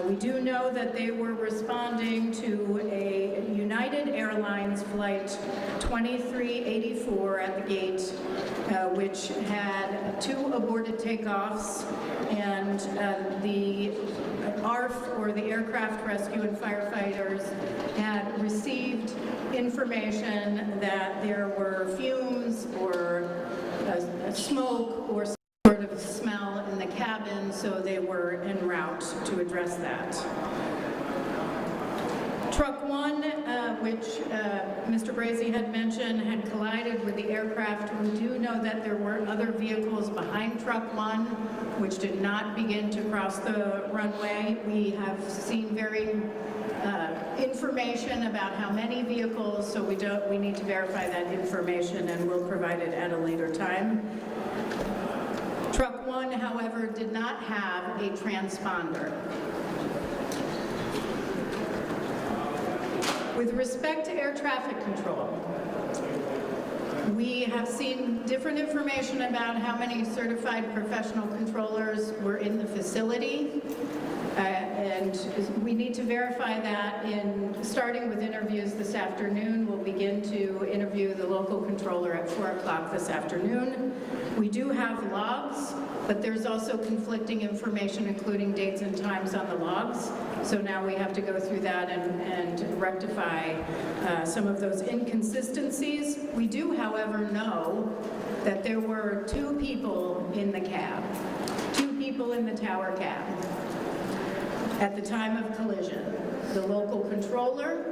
We do know that they were responding to a United Airlines flight 2384 at the gate, which had 2 aborted takeoffs, and the ARF, or the Aircraft Rescue and Firefighters, had received information that there were fumes or smoke or some sort of smell in the cabin, so they were en route to address that. Truck 1, which Mr. Bracy had mentioned, had collided with the aircraft. We do know that there were other vehicles behind Truck 1, which did not begin to cross the runway. We have seen very information about how many vehicles, so we need to verify that information, and we'll provide it at a later time. Truck 1, however, did not have a transponder. With respect to air traffic control, we have seen different information about how many certified professional controllers were in the facility. And we need to verify that starting with interviews this afternoon. We'll begin to interview the local controller at 4 o'clock this afternoon. We do have logs, but there's also conflicting information, including dates and times on the logs. So now we have to go through that and rectify some of those inconsistencies. We do, however, know that there were 2 people in the cab, 2 people in the tower cab at the time of collision, the local controller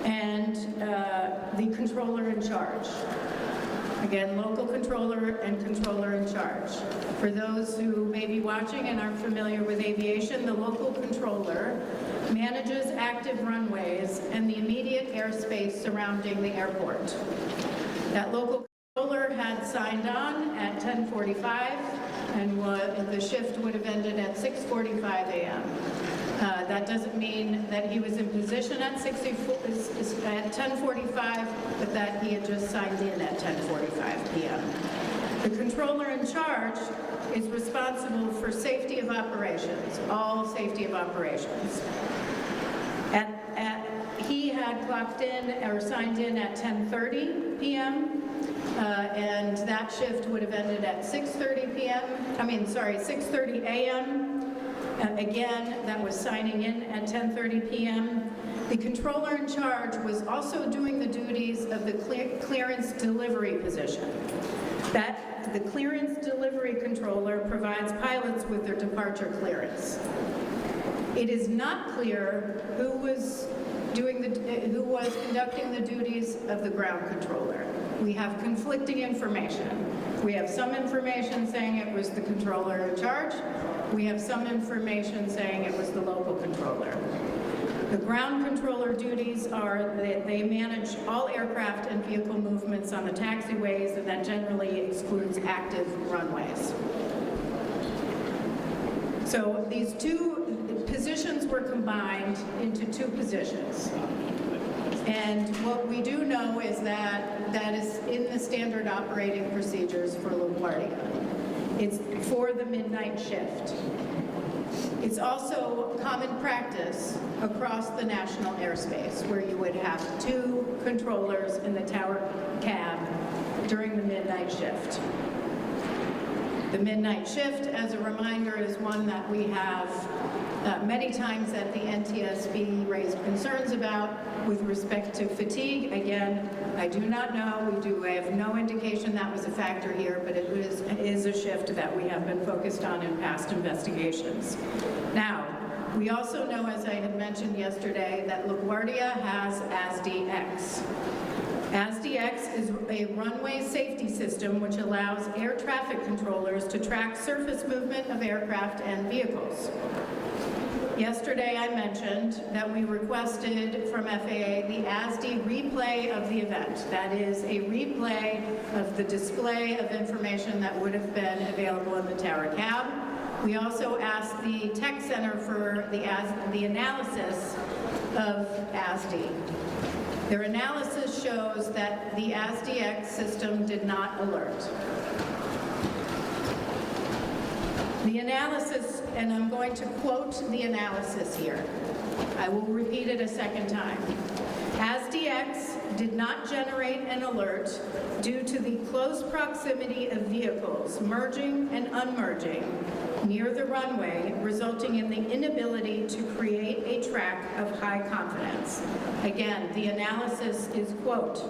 and the controller in charge. Again, local controller and controller in charge. For those who may be watching and aren't familiar with aviation, the local controller manages active runways and the immediate airspace surrounding the airport. That local controller had signed on at 10:45 and the shift would have ended at 6:45 a.m. That doesn't mean that he was in position at 10:45, but that he had just signed in at 10:45 p.m. The controller in charge is responsible for safety of operations, all safety of operations. He had clocked in or signed in at 10:30 p.m. And that shift would have ended at 6:30 a.m. Again, that was signing in at 10:30 p.m. The controller in charge was also doing the duties of the clearance delivery position. The clearance delivery controller provides pilots with their departure clearance. It is not clear who was conducting the duties of the ground controller. We have conflicting information. We have some information saying it was the controller in charge. We have some information saying it was the local controller. The ground controller duties are that they manage all aircraft and vehicle movements on the taxiways, and that generally excludes active runways. So these 2 positions were combined into 2 positions. And what we do know is that that is in the standard operating procedures for LaGuardia. It's for the midnight shift. It's also common practice across the national airspace where you would have 2 controllers in the tower cab during the midnight shift. The midnight shift, as a reminder, is one that we have many times at the NTSB raised concerns about with respect to fatigue. Again, I do not know. I have no indication that was a factor here, but it is a shift that we have been focused on in past investigations. Now, we also know, as I had mentioned yesterday, that LaGuardia has ASDX. ASDX is a runway safety system which allows air traffic controllers to track surface movement of aircraft and vehicles. Yesterday I mentioned that we requested from FAA the ASD replay of the event. That is a replay of the display of information that would have been available in the tower cab. We also asked the tech center for the analysis of ASD. Their analysis shows that the ASDX system did not alert. The analysis, and I'm going to quote the analysis here. I will repeat it a second time. ASDX did not generate an alert due to the close proximity of vehicles merging and unmerging near the runway, resulting in the inability to create a track of high confidence. Again, the analysis is, quote,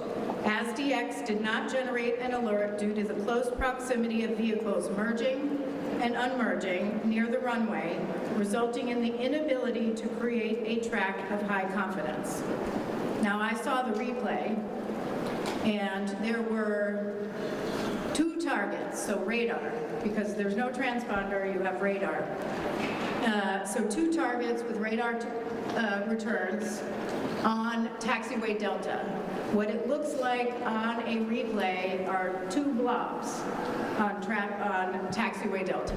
ASDX did not generate an alert due to the close proximity of vehicles merging and unmerging near the runway, resulting in the inability to create a track of high confidence. Now, I saw the replay, and there were 2 targets, so radar, because there's no transponder, you have radar. So 2 targets with radar returns on taxiway Delta. What it looks like on a replay are 2 blobs on taxiway Delta.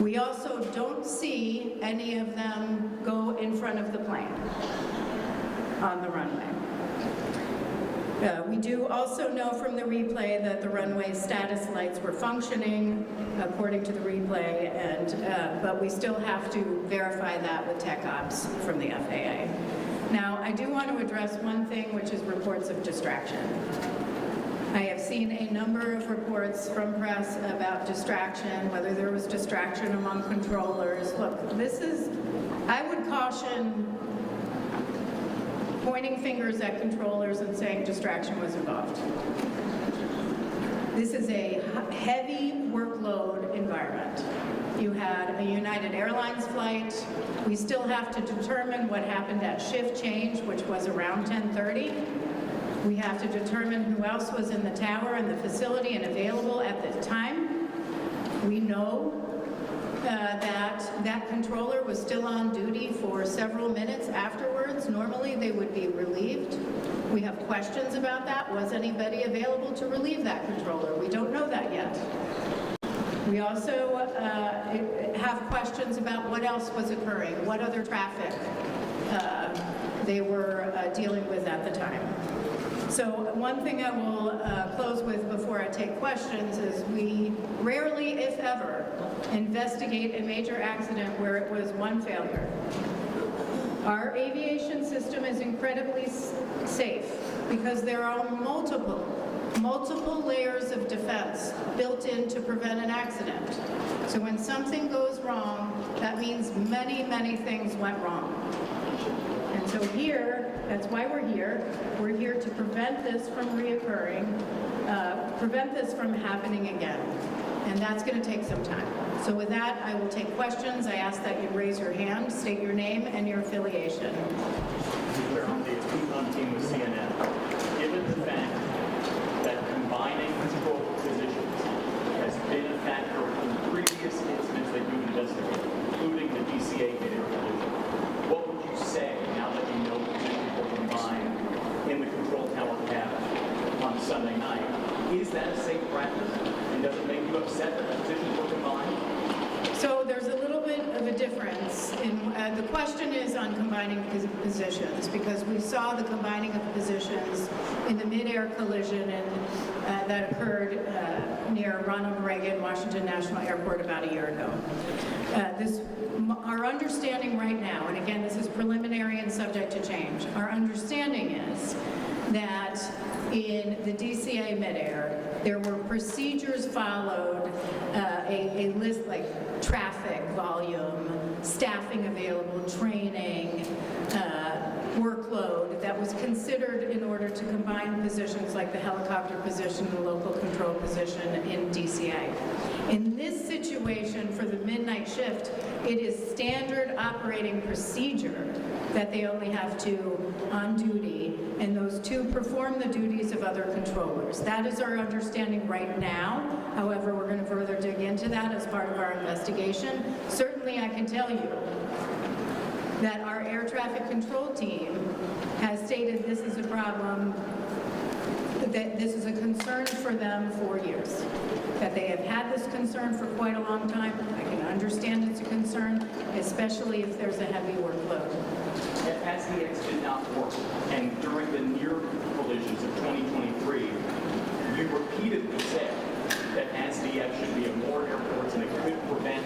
We also don't see any of them go in front of the plane on the runway. We do also know from the replay that the runway status lights were functioning according to the replay, and but we still have to verify that with tech ops from the FAA. Now, I do want to address one thing, which is reports of distraction. I have seen a number of reports from press about distraction, whether there was distraction among controllers. Look, I would caution pointing fingers at controllers and saying distraction was involved. This is a heavy workload environment. You had a United Airlines flight. We still have to determine what happened at shift change, which was around 10:30. We have to determine who else was in the tower and the facility and available at the time. We know that controller was still on duty for several minutes afterwards. Normally, they would be relieved. We have questions about that. Was anybody available to relieve that controller? We don't know that yet. We also have questions about what else was occurring, what other traffic they were dealing with at the time. So one thing I will close with before I take questions is we rarely, if ever, investigate a major accident where it was one failure. Our aviation system is incredibly safe because there are multiple layers of defense built in to prevent an accident. So when something goes wrong, that means many, many things went wrong. And so here, that's why we're here. We're here to prevent this from reoccurring, prevent this from happening again. And that's going to take some time. So with that, I will take questions. I ask that you raise your hand, state your name and your affiliation. On the team with CNN, given the fact that combining control positions has been a factor in previous incidents that you've investigated, including the DCA video collision, what would you say now that you know positions were combined in the control tower cabin on Sunday night? Is that a safe practice? And does it make you upset that the positions were combined? So there's a little bit of a difference. The question is on combining positions, because we saw the combining of positions in the mid-air collision that occurred near Ronald Reagan Washington National Airport about a year ago. Our understanding right now, and again, this is preliminary and subject to change, our understanding is that in the DCA midair, there were procedures followed, a list like traffic volume, staffing available, training, workload that was considered in order to combine positions like the helicopter position, the local control position in DCA. In this situation for the midnight shift, it is standard operating procedure that they only have two on duty, and those two perform the duties of other controllers. That is our understanding right now. However, we're going to further dig into that as part of our investigation. Certainly, I can tell you that our air traffic control team has stated this is a problem, that this is a concern for them for years, that they have had this concern for quite a long time. I can understand it's a concern, especially if there's a heavy workload. As the X did not work, and during the near collisions of 2023, you repeatedly said that SDF should be at more airports and it could prevent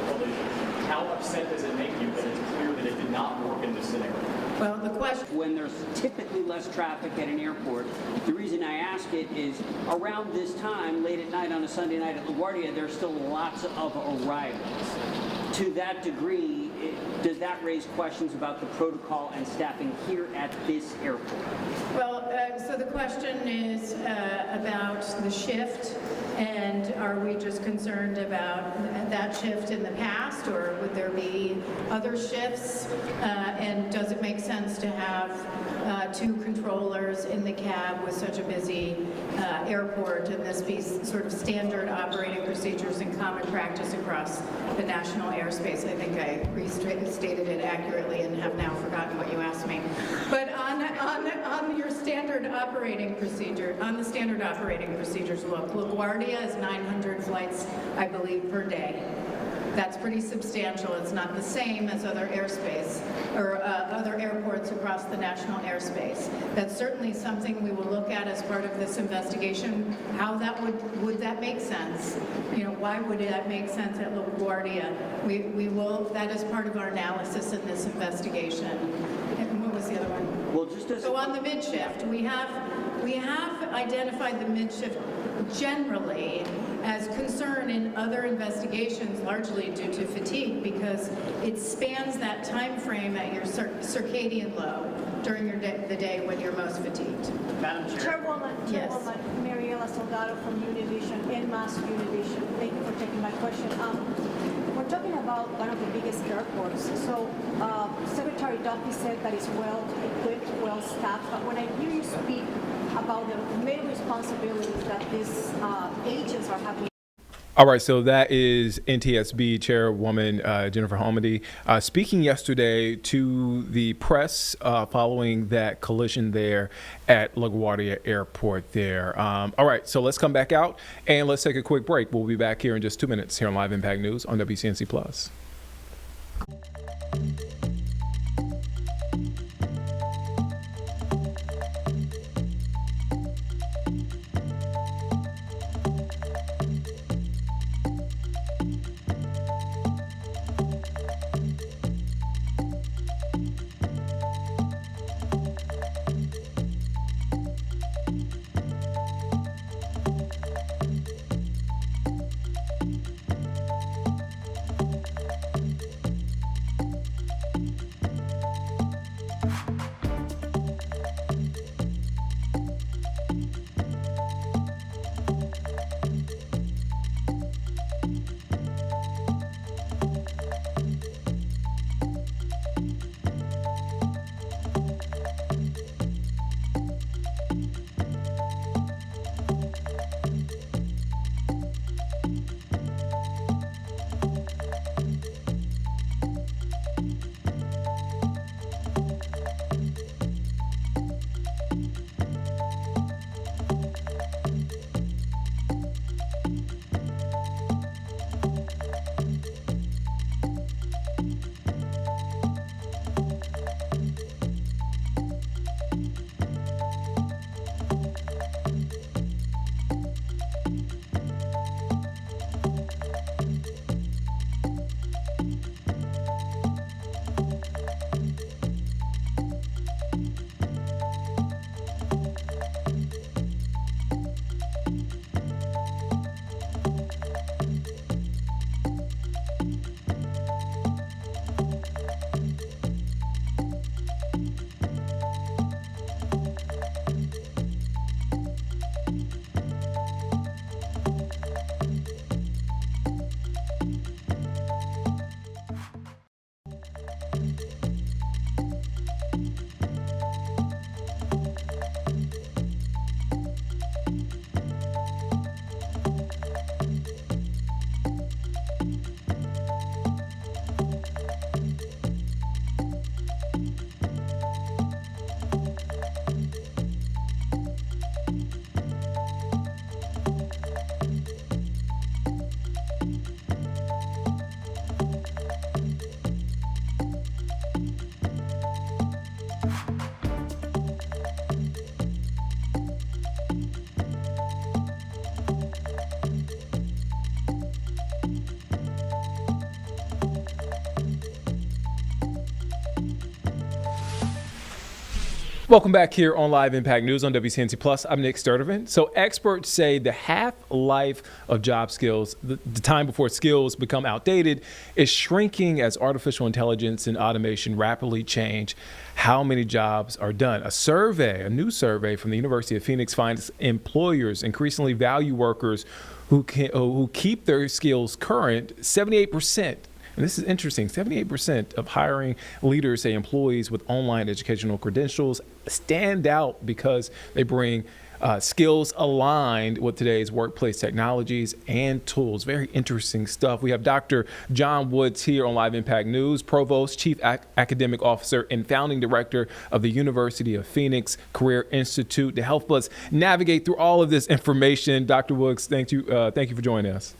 collisions. How upset does it make you that it's clear that it did not work in this scenario? Well, the question... When there's typically less traffic at an airport, the reason I ask it is around this time, late at night on a Sunday night at LaGuardia, there's still lots of arrivals. To that degree, does that raise questions about the protocol and staffing here at this airport? Well, so the question is about the shift, and are we just concerned about that shift in the past, or would there be other shifts? And does it make sense to have two controllers in the cab with such a busy airport, and this be sort of standard operating procedures and common practice across the national airspace? I think I restated it accurately and have now forgotten what you asked me. But on your standard operating procedure, on the standard operating procedures, look, LaGuardia is 900 flights, I believe, per day. That's pretty substantial. It's not the same as other airspace or other airports across the national airspace. That's certainly something we will look at as part of this investigation. How that would that make sense? You know, why would that make sense at LaGuardia? We will, that is part of our analysis in this investigation. And what was the other one? Well, just as so on the mid-shift, we have identified the mid-shift generally as concern in other investigations, largely due to fatigue, because it spans that time frame at your circadian low during the day when you're most fatigued. Madam Chair. Chairwoman, Yes. Mariela Soldado from Univision, NMAS Univision. Thank you for taking my question. We're talking about one of the biggest airports. So Secretary Duffy said that it's well equipped, well staffed. But when I hear you speak about the many responsibilities that these agents are having. All right, so that is NTSB Chairwoman Jennifer Homendy speaking yesterday to the press following that collision there at LaGuardia Airport there. All right, so let's come back out and let's take a quick break. We'll be back here in just 2 minutes here on Live Impact News on WCNC Plus. Welcome back here on Live Impact News on WCNC Plus. I'm Nick Sturdivant. So experts say the half-life of job skills, the time before skills become outdated, is shrinking as artificial intelligence and automation rapidly change how many jobs are done. A new survey from the University of Phoenix finds employers increasingly value workers who keep their skills current. 78%. And this is interesting. 78% of hiring leaders say employees with online educational credentials stand out because they bring skills aligned with today's workplace technologies and tools. Very interesting stuff. We have Dr. John Woods here on Live Impact News, Provost, Chief Academic Officer, and Founding Director of the University of Phoenix Career Institute, to help us navigate through all of this information. Dr. Woods, thank you for joining us.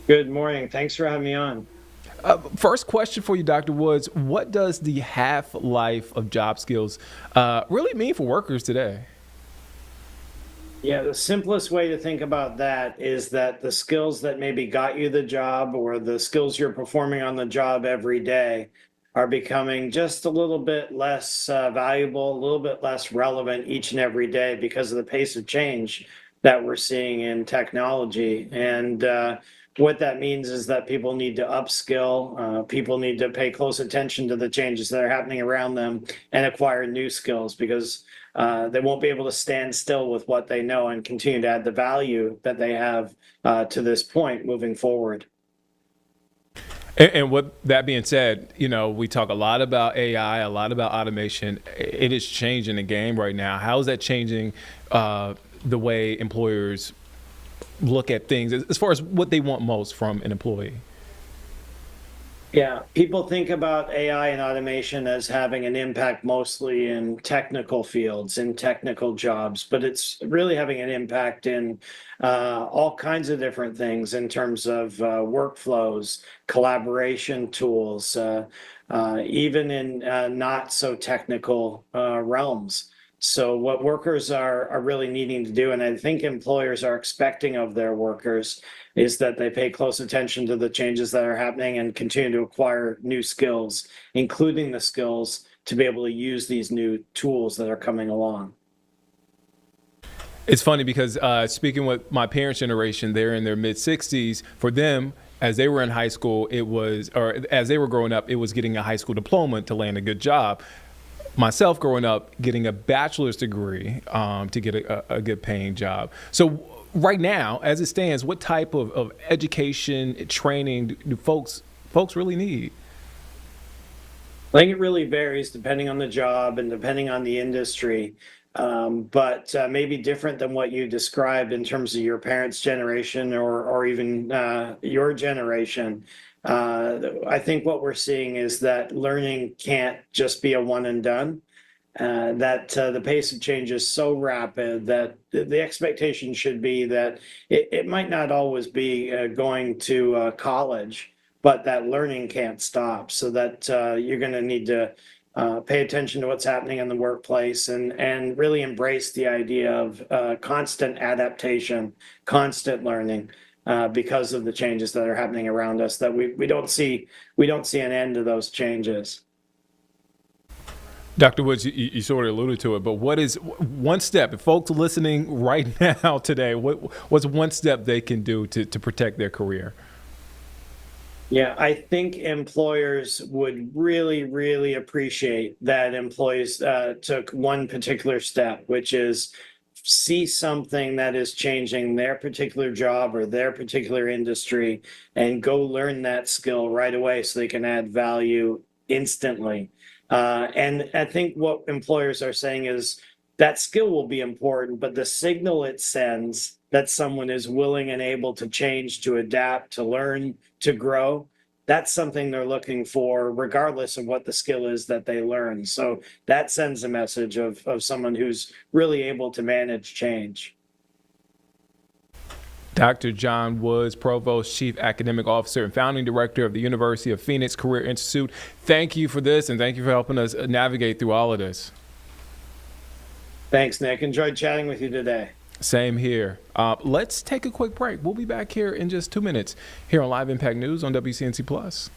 Good morning. Thanks for having me on. First question for you, Dr. Woods. What does the half-life of job skills really mean for workers today? Yeah, the simplest way to think about that is that the skills that maybe got you the job or the skills you're performing on the job every day are becoming just a little bit less valuable, a little bit less relevant each and every day because of the pace of change that we're seeing in technology. And what that means is that people need to upskill, people need to pay close attention to the changes that are happening around them and acquire new skills because they won't be able to stand still with what they know and continue to add the value that they have to this point moving forward. And with that being said, we talk a lot about AI, a lot about automation. It is changing the game right now. How is that changing the way employers look at things as far as what they want most from an employee? Yeah, people think about AI and automation as having an impact mostly in technical fields, in technical jobs, but it's really having an impact in all kinds of different things in terms of workflows, collaboration tools, even in not so technical realms. So what workers are really needing to do, and I think employers are expecting of their workers, is that they pay close attention to the changes that are happening and continue to acquire new skills, including the skills to be able to use these new tools that are coming along. It's funny because speaking with my parents' generation, they're in their mid-60s. For them, as they were in high school, as they were growing up, it was getting a high school diploma to land a good job. Myself growing up, getting a bachelor's degree to get a good paying job. So right now, as it stands, what type of education, training do folks really need? I think it really varies depending on the job and depending on the industry, but maybe different than what you described in terms of your parents' generation or even your generation. I think what we're seeing is that learning can't just be a one and done, that the pace of change is so rapid that the expectation should be that it might not always be going to college, but that learning can't stop, so that you're going to need to pay attention to what's happening in the workplace and really embrace the idea of constant adaptation, constant learning. Because of the changes that are happening around us, that we don't see an end to those changes. Dr. Woods, you sort of alluded to it, but what is one step, if folks listening right now today, what's one step they can do to protect their career? Yeah, I think employers would really, really appreciate that employees took one particular step, which is see something that is changing their particular job or their particular industry and go learn that skill right away so they can add value instantly. And I think what employers are saying is that skill will be important, but the signal it sends that someone is willing and able to change, to adapt, to learn, to grow, that's something they're looking for regardless of what the skill is that they learn. So that sends a message of someone who's really able to manage change. Dr. John Woods, Provost, Chief Academic Officer, and Founding Director of the University of Phoenix Career Institute. Thank you for this, and thank you for helping us navigate through all of this. Thanks, Nick. Enjoyed chatting with you today. Same here. Let's take a quick break. We'll be back here in just 2 minutes here on Live Impact News on WCNC Plus.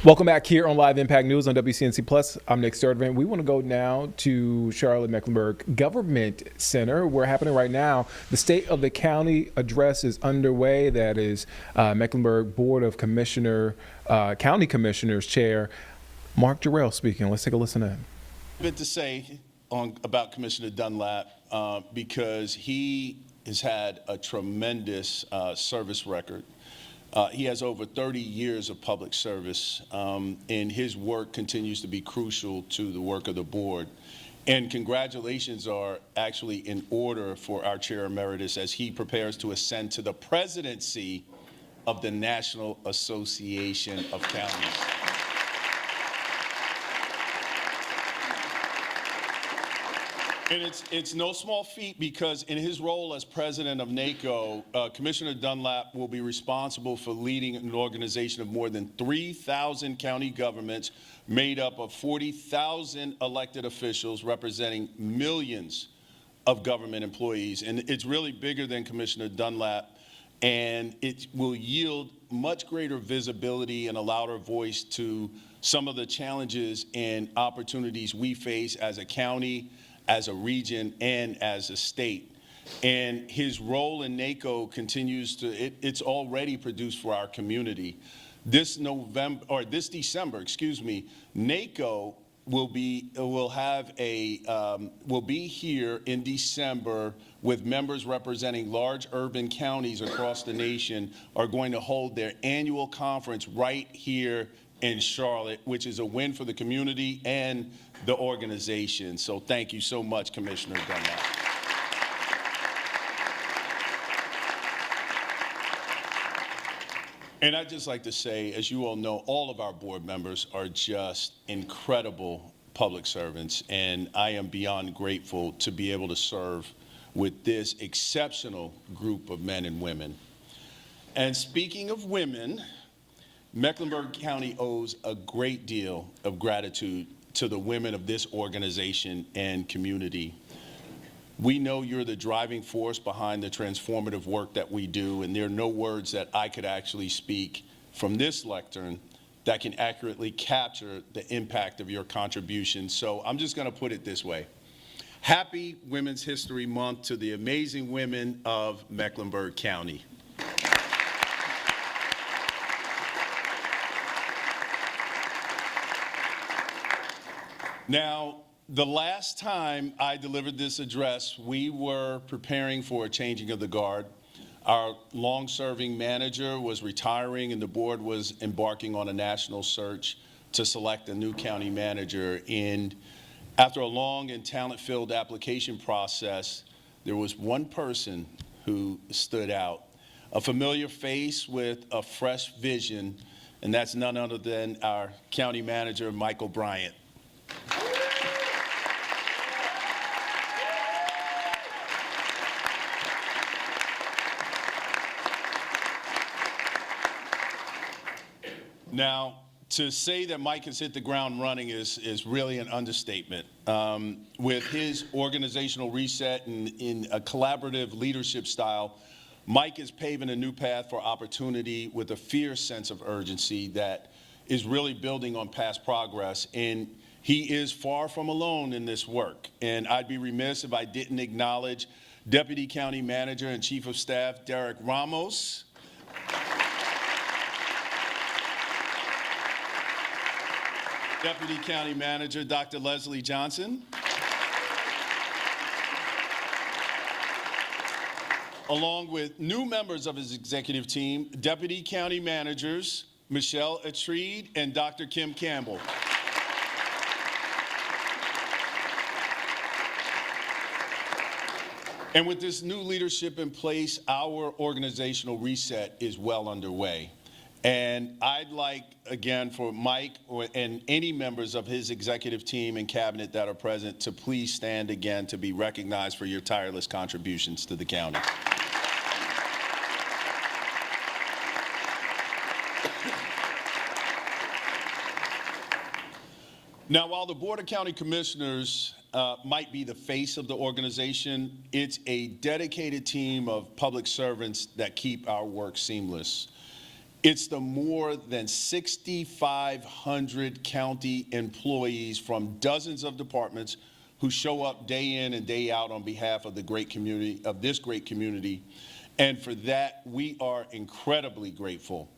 Welcome back here on Live Impact News on WCNC Plus. I'm Nick Sturdivant. We want to go now to Charlotte-Mecklenburg Government Center. We're happening right now. The State of the County address is underway. That is Mecklenburg Board of County Commissioners Chair Mark Jarrell speaking. Let's take a listen in. Bit to say about Commissioner Dunlap because he has had a tremendous service record. He has over 30 years of public service, and his work continues to be crucial to the work of the board. And congratulations are actually in order for our Chair Emeritus as he prepares to ascend to the presidency of the National Association of Counties. And it's no small feat because in his role as president of NACO, Commissioner Dunlap will be responsible for leading an organization of more than 3,000 county governments made up of 40,000 elected officials representing millions of government employees. And it's really bigger than Commissioner Dunlap, and it will yield much greater visibility and a louder voice to some of the challenges and opportunities we face as a county, as a region, and as a state. And his role in NACO continues to, it's already produced for our community. This December, NACO will be here in December with members representing large urban counties across the nation are going to hold their annual conference right here in Charlotte, which is a win for the community and the organization. So thank you so much, Commissioner Dunlap. And I'd just like to say, as you all know, all of our board members are just incredible public servants, and I am beyond grateful to be able to serve with this exceptional group of men and women. And speaking of women, Mecklenburg County owes a great deal of gratitude to the women of this organization and community. We know you're the driving force behind the transformative work that we do, and there are no words that I could actually speak from this lectern that can accurately capture the impact of your contribution. So I'm just going to put it this way. Happy Women's History Month to the amazing women of Mecklenburg County. Now, the last time I delivered this address, we were preparing for a changing of the guard. Our long-serving manager was retiring, and the board was embarking on a national search to select a new county manager. And after a long and talent-filled application process, there was one person who stood out, a familiar face with a fresh vision, and that's none other than our county manager, Michael Bryant. Now, to say that Mike has hit the ground running is really an understatement. With his organizational reset and in a collaborative leadership style, Mike is paving a new path for opportunity with a fierce sense of urgency that is really building on past progress. And he is far from alone in this work. And I'd be remiss if I didn't acknowledge Deputy County Manager and Chief of Staff Derek Ramos, Deputy County Manager Dr. Leslie Johnson, along with new members of his executive team, Deputy County Managers Michelle Atreed and Dr. Kim Campbell. And with this new leadership in place, our organizational reset is well underway. And I'd like, again, for Mike and any members of his executive team and cabinet that are present to please stand again to be recognized for your tireless contributions to the county. Now, while the Board of County Commissioners might be the face of the organization, it's a dedicated team of public servants that keep our work seamless. It's the more than 6,500 county employees from dozens of departments who show up day in and day out on behalf of the great community, of this great community. And for that, we are incredibly grateful.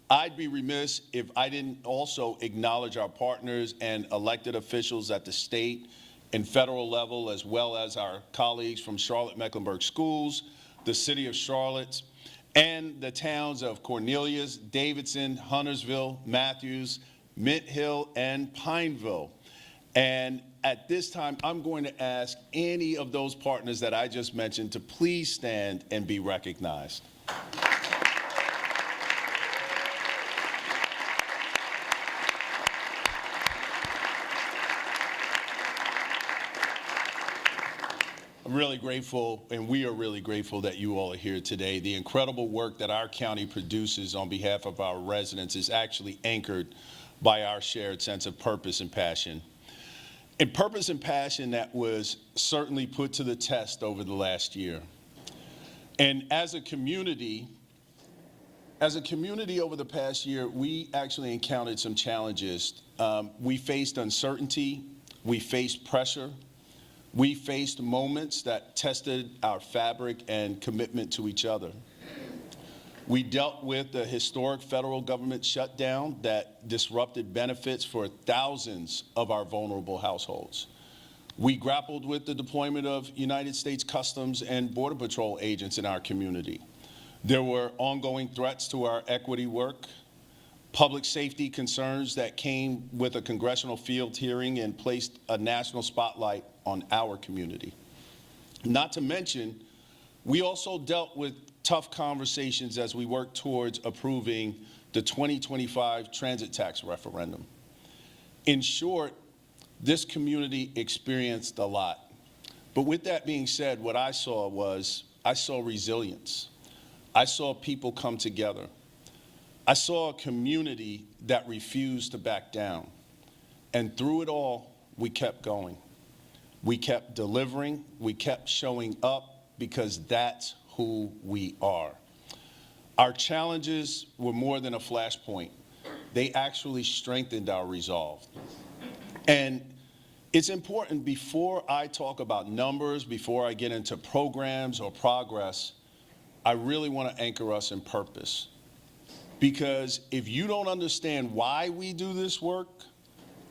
I'd be remiss if I didn't also acknowledge our partners and elected officials at the state and federal level, as well as our colleagues from Charlotte-Mecklenburg Schools, the City of Charlotte, and the towns of Cornelius, Davidson, Huntersville, Matthews, Mint Hill, and Pineville. And at this time, I'm going to ask any of those partners that I just mentioned to please stand and be recognized. I'm really grateful, and we are really grateful that you all are here today. The incredible work that our county produces on behalf of our residents is actually anchored by our shared sense of purpose and passion. And purpose and passion that was certainly put to the test over the last year. And as a community over the past year, we actually encountered some challenges. We faced uncertainty, we faced pressure, we faced moments that tested our fabric and commitment to each other. We dealt with the historic federal government shutdown that disrupted benefits for thousands of our vulnerable households. We grappled with the deployment of United States Customs and Border Patrol agents in our community. There were ongoing threats to our equity work, public safety concerns that came with a congressional field hearing and placed a national spotlight on our community. Not to mention, we also dealt with tough conversations as we worked towards approving the 2025 transit tax referendum. In short, this community experienced a lot. But with that being said, what I saw resilience. I saw people come together. I saw a community that refused to back down. And through it all, we kept going. We kept delivering, we kept showing up, because that's who we are. Our challenges were more than a flashpoint. They actually strengthened our resolve. And it's important, before I talk about numbers, before I get into programs or progress, I really want to anchor us in purpose. Because if you don't understand why we do this work,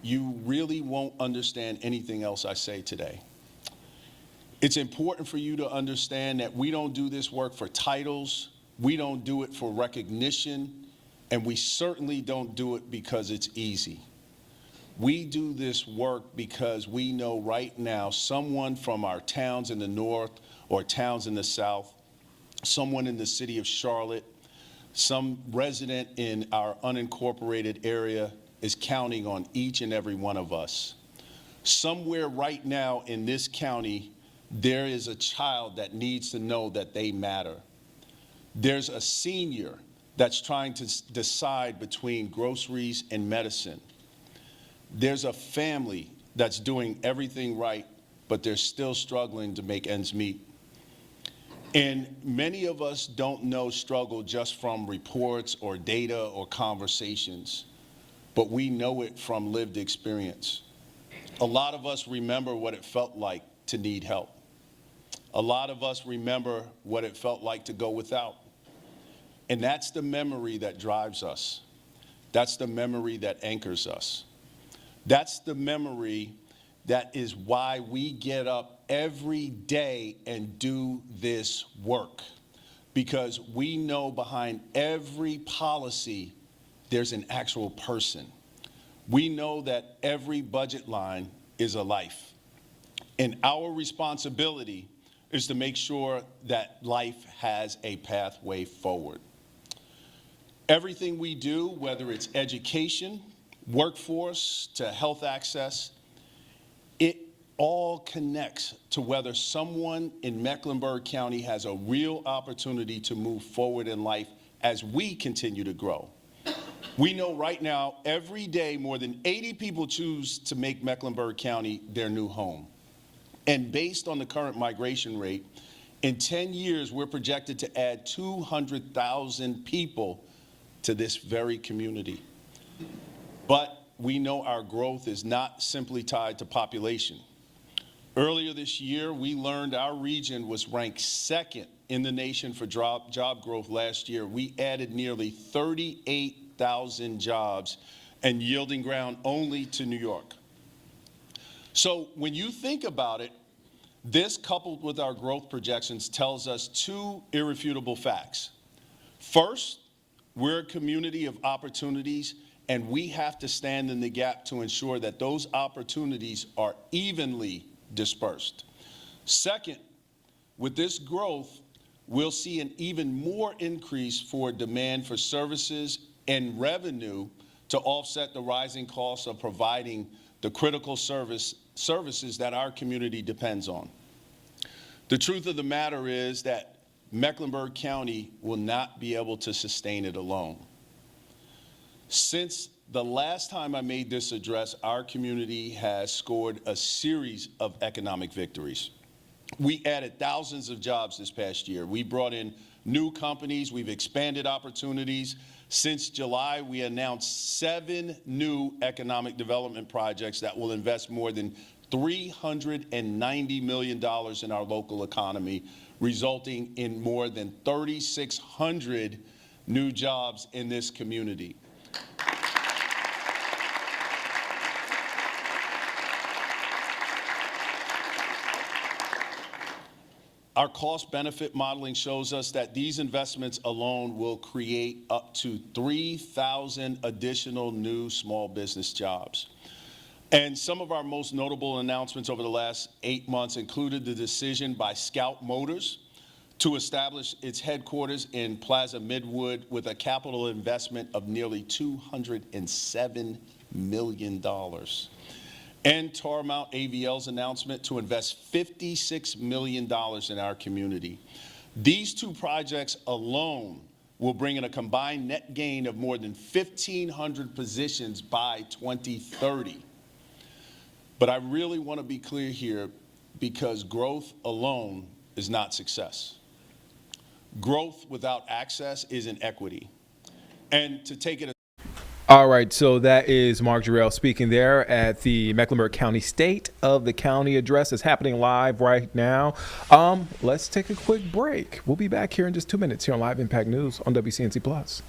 you really won't understand anything else I say today. It's important for you to understand that we don't do this work for titles, we don't do it for recognition, and we certainly don't do it because it's easy. We do this work because we know right now someone from our towns in the north or towns in the south, someone in the city of Charlotte, some resident in our unincorporated area is counting on each and every one of us. Somewhere right now in this county, there is a child that needs to know that they matter. There's a senior that's trying to decide between groceries and medicine. There's a family that's doing everything right, but they're still struggling to make ends meet. And many of us don't know struggle just from reports or data or conversations, but we know it from lived experience. A lot of us remember what it felt like to need help. A lot of us remember what it felt like to go without. And that's the memory that drives us. That's the memory that anchors us. That's the memory that is why we get up every day and do this work. Because we know behind every policy, there's an actual person. We know that every budget line is a life. And our responsibility is to make sure that life has a pathway forward. Everything we do, whether it's education, workforce, to health access, it all connects to whether someone in Mecklenburg County has a real opportunity to move forward in life as we continue to grow. We know right now, every day, more than 80 people choose to make Mecklenburg County their new home. And based on the current migration rate, in 10 years, we're projected to add 200,000 people to this very community. But we know our growth is not simply tied to population. Earlier this year, we learned our region was ranked second in the nation for job growth last year. We added nearly 38,000 jobs and yielding ground only to New York. So when you think about it, this coupled with our growth projections tells us two irrefutable facts. First, we're a community of opportunities, and we have to stand in the gap to ensure that those opportunities are evenly dispersed. Second, with this growth, we'll see an even more increase for demand for services and revenue to offset the rising costs of providing the critical services that our community depends on. The truth of the matter is that Mecklenburg County will not be able to sustain it alone. Since the last time I made this address, our community has scored a series of economic victories. We added thousands of jobs this past year. We brought in new companies. We've expanded opportunities. Since July, we announced 7 new economic development projects that will invest more than $390 million in our local economy, resulting in more than 3,600 new jobs in this community. Our cost-benefit modeling shows us that these investments alone will create up to 3,000 additional new small business jobs. And some of our most notable announcements over the last 8 months included the decision by Scout Motors to establish its headquarters in Plaza Midwood with a capital investment of nearly $207 million. And Toromont AVL's announcement to invest $56 million in our community. These 2 projects alone will bring in a combined net gain of more than 1,500 positions by 2030. But I really want to be clear here, because growth alone is not success. Growth without access is inequity. And to take it All right, so that is Mark Jarrell speaking there at the Mecklenburg County State of the County Address. It's happening live right now. Let's take a quick break. We'll be back here in just 2 minutes here on Live Impact News on WCNC Plus.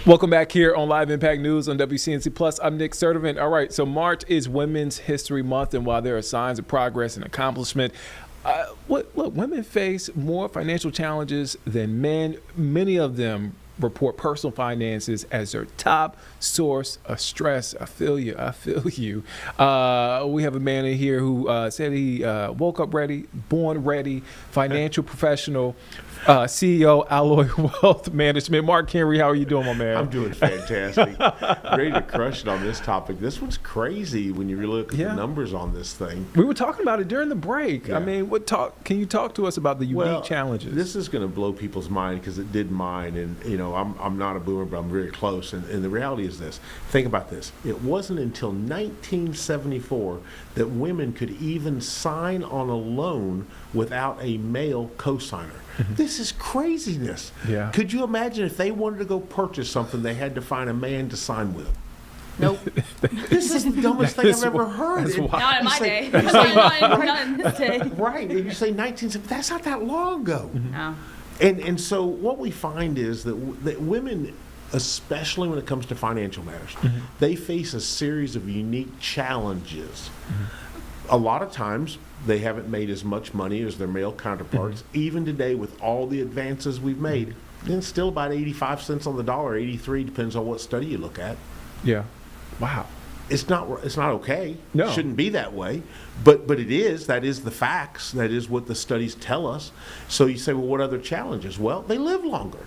Welcome back here on Live Impact News on WCNC Plus. I'm Nick Sertivant. All right, so March is Women's History Month, and while there are signs of progress and accomplishment, look, women face more financial challenges than men. Many of them report personal finances as their top source of stress. I feel you. We have a man in here who said he woke up ready, born ready, financial professional, CEO, Alloy Wealth Management. Mark Henry, how are you doing, my man? I'm doing fantastic. Ready to crush it on this topic. This one's crazy when you really look at the numbers on this thing. We were talking about it during the break. Yeah. I mean, can you talk to us about the unique challenges? This is going to blow people's mind because it did mine. And, you know, I'm not a boomer, but I'm very close. And the reality is this. Think about this. It wasn't until 1974 that women could even sign on a loan without a male cosigner. This is craziness. Yeah. Could you imagine if they wanted to go purchase something, they had to find a man to sign with them? Nope. This is the dumbest thing I've ever heard. Not in my day. Not in this day. Right. And you say 1970, that's not that long ago. No. And so what we find is that women, especially when it comes to financial matters, they face a series of unique challenges. A lot of times, they haven't made as much money as their male counterparts. Even today, with all the advances we've made, it's still about 85 cents on the dollar, 83, depends on what study you look at. Yeah. Wow. It's not okay. No. It shouldn't be that way. But it is. That is the facts. That is what the studies tell us. So you say, well, what other challenges? Well, they live longer.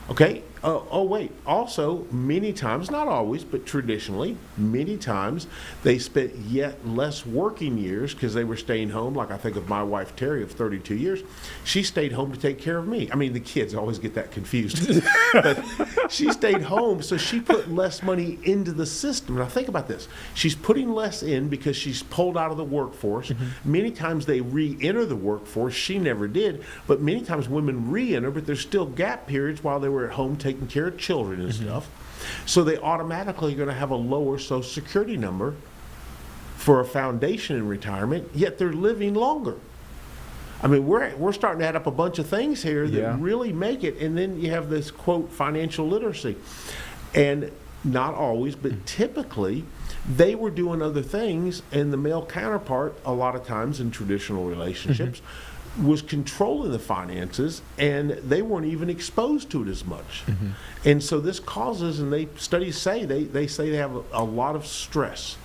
Okay? Oh, wait. Also, many times, not always, but traditionally, many times, they spent yet less working years because they were staying home. Like I think of my wife, Terry, of 32 years. She stayed home to take care of me. I mean, the kids always get that confused. But she stayed home, so she put less money into the system. Now, think about this. She's putting less in because she's pulled out of the workforce. Many times they re-enter the workforce. She never did. But many times women re-enter, but there's still gap periods while they were at home taking care of children and stuff. So they automatically are going to have a lower Social Security number for a foundation in retirement, yet they're living longer. I mean, we're starting to add up a bunch of things here that really make it. And then you have this, quote, financial literacy. And not always, but typically, they were doing other things, and the male counterpart, a lot of times in traditional relationships, was controlling the finances, and they weren't even exposed to it as much. And so this causes, and studies say they say they have a lot of stress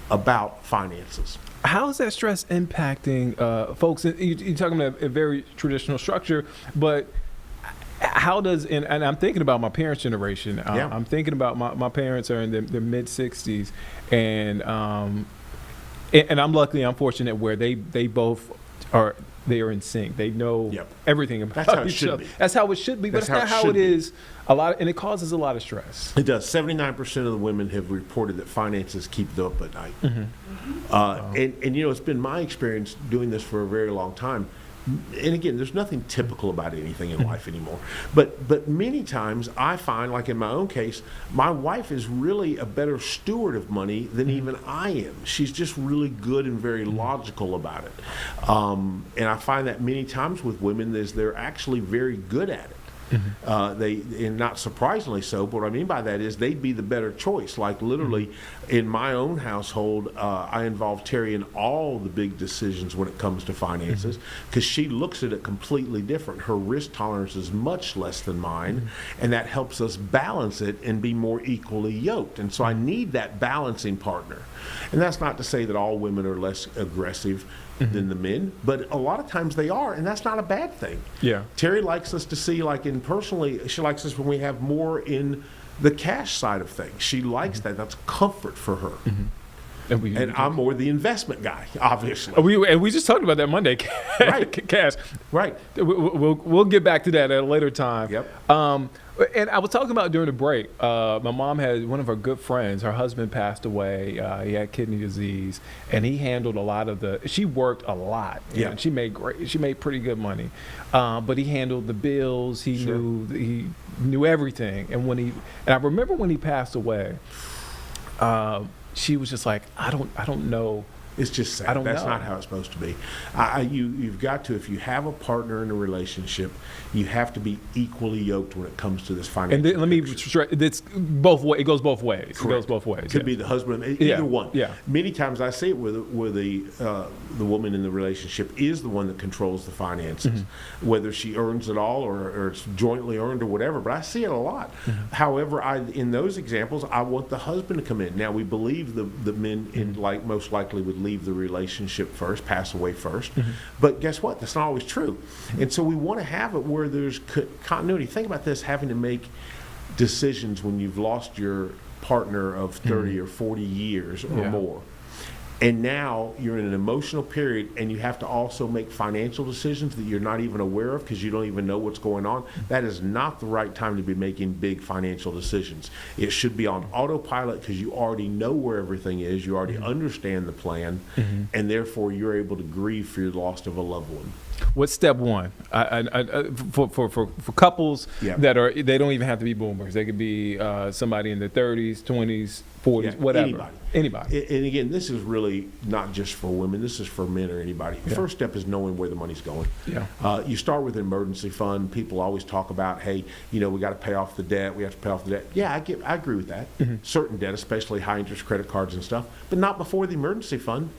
about finances. How is that stress impacting folks? You're talking about a very traditional structure, but how does, and I'm thinking about my parents' generation. I'm thinking about my parents are in their mid-60s, and I'm fortunate where they both are. They are in sync. They know everything about That's how it each should other. be. That's how it should be, but that's not how it is. And it causes a lot of stress. It does. 79% of the women have reported that finances keep them up at night. And you know, it's been my experience doing this for a very long time. And again, there's nothing typical about anything in life anymore. But many times I find, like in my own case, my wife is really a better steward of money than even I am. She's just really good and very logical about it. And I find that many times with women is they're actually very good at it. And not surprisingly so, but what I mean by that is they'd be the better choice. Like literally in my own household, I involve Terry in all the big decisions when it comes to finances because she looks at it completely different. Her risk tolerance is much less than mine, and that helps us balance it and be more equally yoked. And so I need that balancing partner. And that's not to say that all women are less aggressive than the men, but a lot of times they are, and that's not a bad thing. Yeah. Terry likes us to see, like personally, she likes us when we have more in the cash side of things. She likes that. That's comfort for her. And I'm more the investment guy, obviously. We just talked about that Monday, cash. Right. We'll get back to that at a later time. Yep. And I was talking about during the break, my mom had one of her good friends, her husband passed away, he had kidney disease, and he handled a lot of she worked a lot. Yeah. She made pretty good money. But he handled the bills, he knew everything. And I remember when he passed away, she was just like, I don't know It's just sad. I don't That's know. not how it's supposed to be. You've got to, if you have a partner in a relationship, you have to be equally yoked when it comes to this financial. And then, let me stress, it's both way. It goes both ways. It goes both ways. Could yeah. be the husband, either Yeah, one. yeah. Many times I see it where the woman in the relationship is the one that controls the finances, Mm-hmm. whether she earns it all or it's jointly earned or whatever. But I see it a lot. Mm-hmm. However, in those examples, I want the husband to come in. Now we believe the men Mm-hmm. most likely would leave the relationship first, pass away first. Mm-hmm. But guess what? That's not always true. And so we want to have it where there's continuity. Think about this: having to make decisions when you've lost your partner of 30 or 40 years or Yeah. more. And now you're in an emotional period and you have to also make financial decisions that you're not even aware of because you don't even know what's going on. That is not the right time to be making big financial decisions. It should be on autopilot because you already know where everything is, you already understand the plan, and therefore you're able to grieve for your loss of a loved one. What's step one? For couples Yeah. that they don't even have to be boomers. They could be somebody in their 30s, 20s, 40s, Yeah, whatever. Anybody. And again, this is really not just for women. This is for men or anybody. The first step is knowing where the money's going. Yeah. You start with an emergency fund. People always talk about, hey, we got to pay off the debt. We have to pay off the debt. Yeah, I agree with that. Certain debt, especially high interest credit cards and stuff, but not before the emergency fund.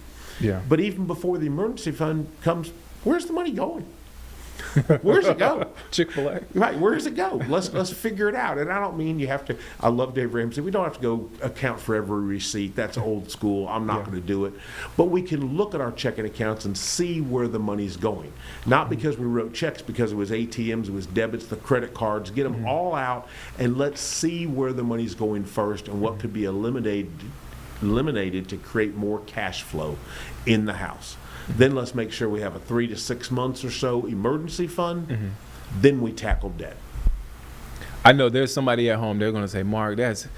Yeah. But even before the emergency fund comes, where's the money going? Where's it go? Chick-fil-A. Right, where does it go? Let's figure it out. And I don't mean you have to. I love Dave Ramsey. We don't have to go account for every receipt. That's old school. I'm not going to do it. But we can look at our checking accounts and see where the money's going. Not because we wrote checks, because it was ATMs, it was debits, the credit cards. Get them all out and let's see where the money's going first and what could be eliminated to create more cash flow in the house. Then let's make sure we have a 3 to 6 months or so emergency fund. Then we tackle debt. I know there's somebody at home. They're going to say, "Mark, that's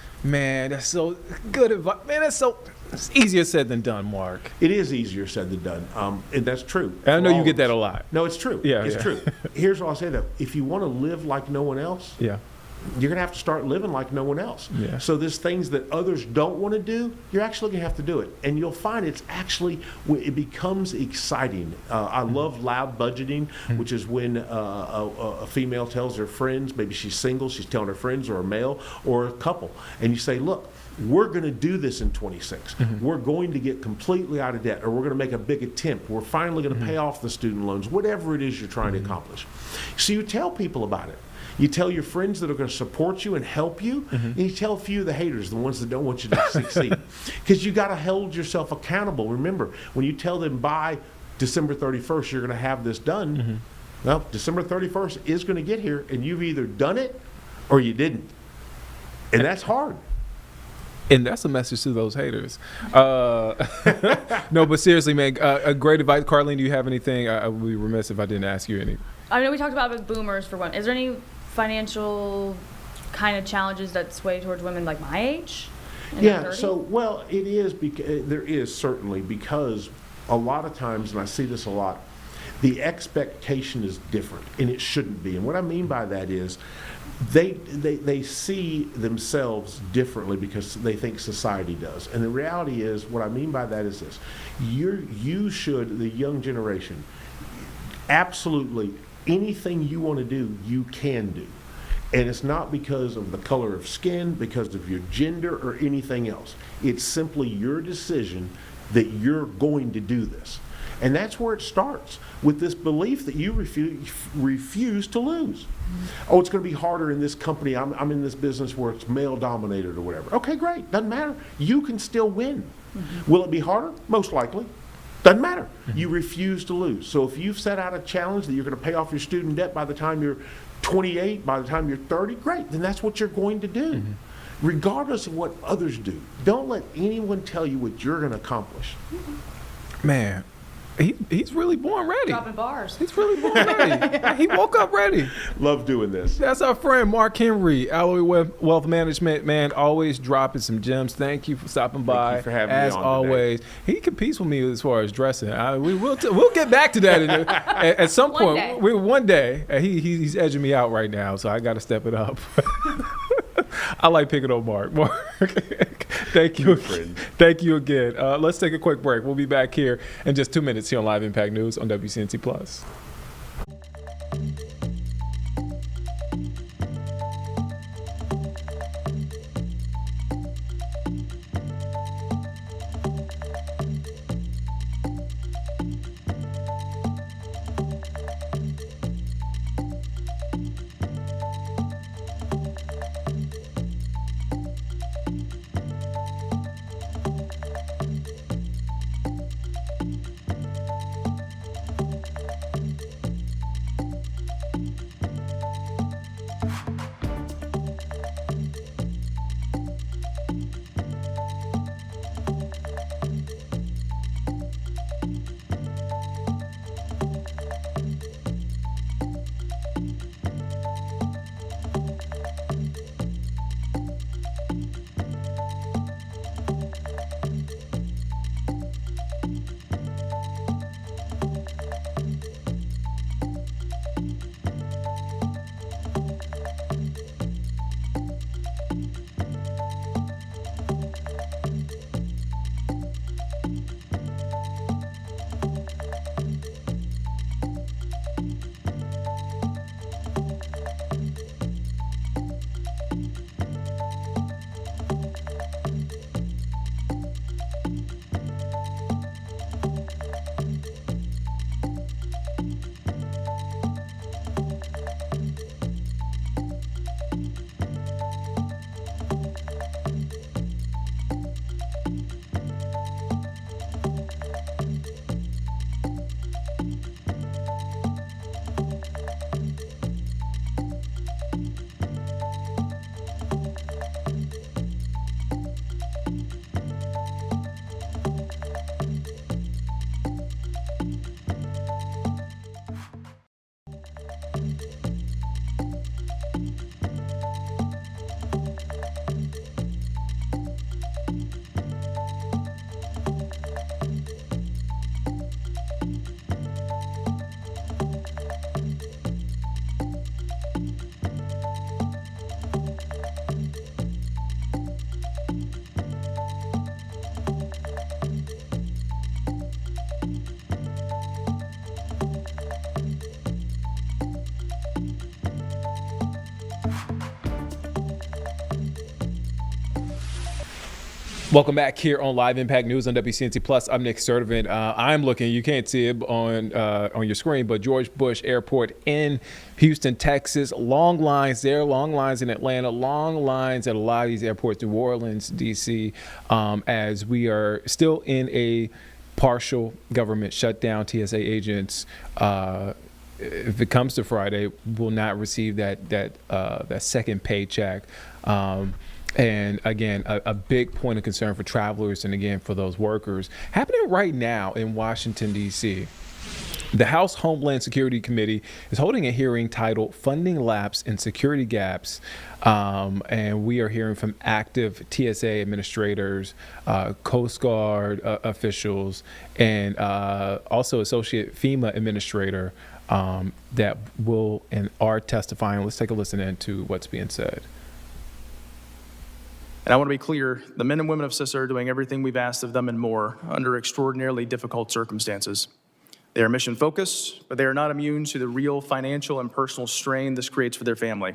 so good advice. Man, it's easier said than done, Mark." It is easier said than done, and that's true. And I know For you all get of that us. a lot. No, it's true. Yeah, it's yeah. true. Here's what I'll say though: if you want to live like no one else, Yeah. you're going to have to start living like no one else. Yeah. So there's things that others don't want to do, you're actually going to have to do it. And you'll find it becomes exciting. I love loud budgeting, which is when a female tells her friends, maybe she's single, she's telling her friends or a male or a couple, and you say, look, we're going to do this in 26. We're going to get completely out of debt, or we're going to make a big attempt. We're finally going to pay off the student loans, whatever it is you're trying to accomplish. So you tell people about it. You tell your friends that are going to support you and help you, and you tell a few of the haters, the ones that don't want you to succeed. Because you got to hold yourself accountable. Remember, when you tell them by December 31st you're going to have this done, well, December 31st is going to get here, and you've either done it or you didn't. And that's hard. And that's a message to those haters. No, but seriously, man, great advice. Carlene, do you have anything? I would be remiss if I didn't ask you any. I know we talked about with boomers for one. Is there any financial kind of challenges that sway towards women like my age? In their Yeah, 30s? so, well, it is, there is certainly, because a lot of times, and I see this a lot, the expectation is different, and it shouldn't be. And what I mean by that is they see themselves differently because they think society does. And the reality is, what I mean by that is this. You should, the young generation, absolutely anything you want to do, you can do. And it's not because of the color of skin, because of your gender, or anything else. It's simply your decision that you're going to do this. And that's where it starts, with this belief that you refuse to lose. Oh, it's going to be harder in this company. I'm in this business where it's male dominated or whatever. Okay, great. Doesn't matter. You can still win. Will it be harder? Most likely. Doesn't matter. You refuse to lose. So if you've set out a challenge that you're going to pay off your student debt by the time you're 28, by the time you're 30, great. Then that's what you're going to do. Regardless of what others do. Don't let anyone tell you what you're going to accomplish. Man, he's really born ready. Dropping bars. He's really born ready. He woke up ready. Love doing this. That's our friend Mark Henry, Alloy Wealth Management, man, always dropping some gems. Thank you for stopping by. Thank you for having me as on always. He competes with me as far as dressing. We'll get back to that at some One point. day. One day. He's edging me out right now, so I got to step it up. I like picking on Mark. Thank you. Thank you again. Let's take a quick break. We'll be back here in just 2 minutes here on Live Impact News on WCNC Plus. Welcome back here on Live Impact News on WCNC Plus. I'm Nick Sturdivant. I'm looking, you can't see it on your screen, but George Bush Airport in Houston, Texas. Long lines there, long lines in Atlanta, long lines at a lot of these airports, New Orleans, D.C., as we are still in a partial government shutdown. TSA agents, if it comes to Friday, will not receive that second paycheck. And again, a big point of concern for travelers and again for those workers. Happening right now in Washington, D.C., the House Homeland Security Committee is holding a hearing titled Funding Lapse and Security Gaps. And we are hearing from active TSA administrators, Coast Guard officials, and also Associate FEMA Administrator that will and are testifying. Let's take a listen into what's being said. And I want to be clear, the men and women of CISA are doing everything we've asked of them and more under extraordinarily difficult circumstances. They are mission focused, but they are not immune to the real financial and personal strain this creates for their family.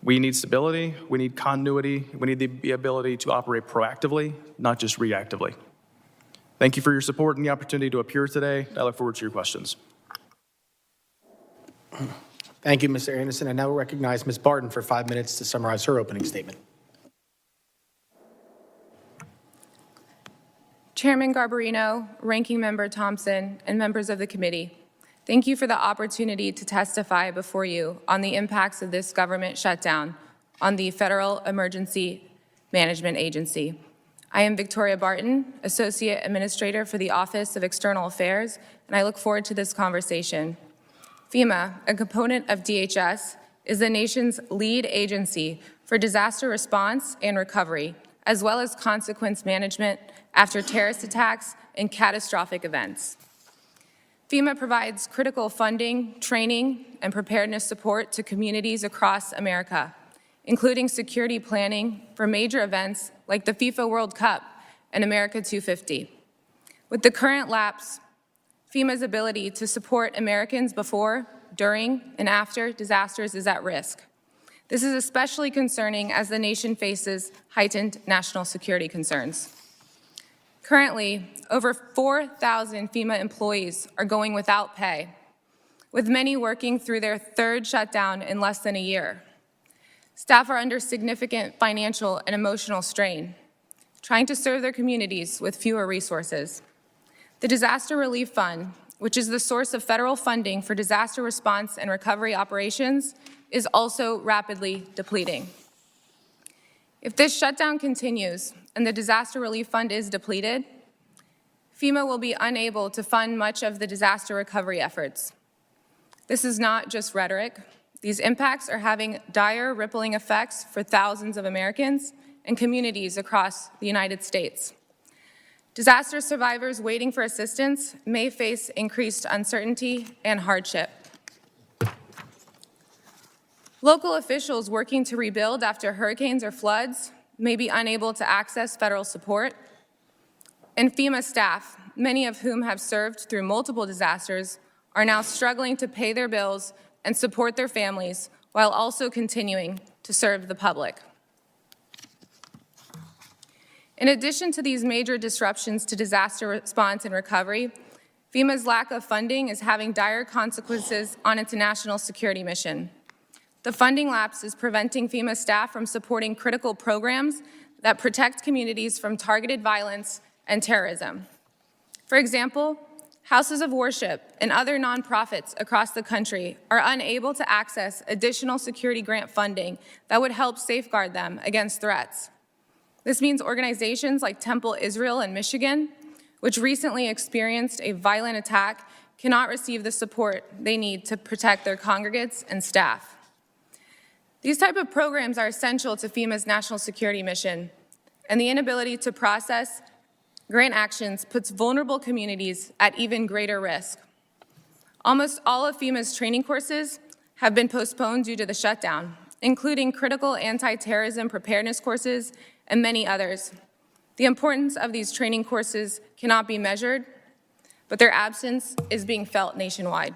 We need stability, we need continuity, we need the ability to operate proactively, not just reactively. Thank you for your support and the opportunity to appear today. I look forward to your questions. Thank you, Mr. Anderson. I now recognize Ms. Barton for 5 minutes to summarize her opening statement. Chairman Garbarino, Ranking Member Thompson, and members of the committee, thank you for the opportunity to testify before you on the impacts of this government shutdown on the Federal Emergency Management Agency. I am Victoria Barton, Associate Administrator for the Office of External Affairs, and I look forward to this conversation. FEMA, a component of DHS, is the nation's lead agency for disaster response and recovery, as well as consequence management after terrorist attacks and catastrophic events. FEMA provides critical funding, training, and preparedness support to communities across America, including security planning for major events like the FIFA World Cup and America 250. With the current lapse, FEMA's ability to support Americans before, during, and after disasters is at risk. This is especially concerning as the nation faces heightened national security concerns. Currently, over 4,000 FEMA employees are going without pay, with many working through their third shutdown in less than a year. Staff are under significant financial and emotional strain, trying to serve their communities with fewer resources. The Disaster Relief Fund, which is the source of federal funding for disaster response and recovery operations, is also rapidly depleting. If this shutdown continues and the Disaster Relief Fund is depleted, FEMA will be unable to fund much of the disaster recovery efforts. This is not just rhetoric. These impacts are having dire rippling effects for thousands of Americans and communities across the United States. Disaster survivors waiting for assistance may face increased uncertainty and hardship. Local officials working to rebuild after hurricanes or floods may be unable to access federal support. And FEMA staff, many of whom have served through multiple disasters, are now struggling to pay their bills and support their families while also continuing to serve the public. In addition to these major disruptions to disaster response and recovery, FEMA's lack of funding is having dire consequences on its national security mission. The funding lapse is preventing FEMA staff from supporting critical programs that protect communities from targeted violence and terrorism. For example, houses of worship and other nonprofits across the country are unable to access additional security grant funding that would help safeguard them against threats. This means organizations like Temple Israel in Michigan, which recently experienced a violent attack, cannot receive the support they need to protect their congregates and staff. These type of programs are essential to FEMA's national security mission, and the inability to process grant actions puts vulnerable communities at even greater risk. Almost all of FEMA's training courses have been postponed due to the shutdown, including critical anti-terrorism preparedness courses and many others. The importance of these training courses cannot be measured, but their absence is being felt nationwide.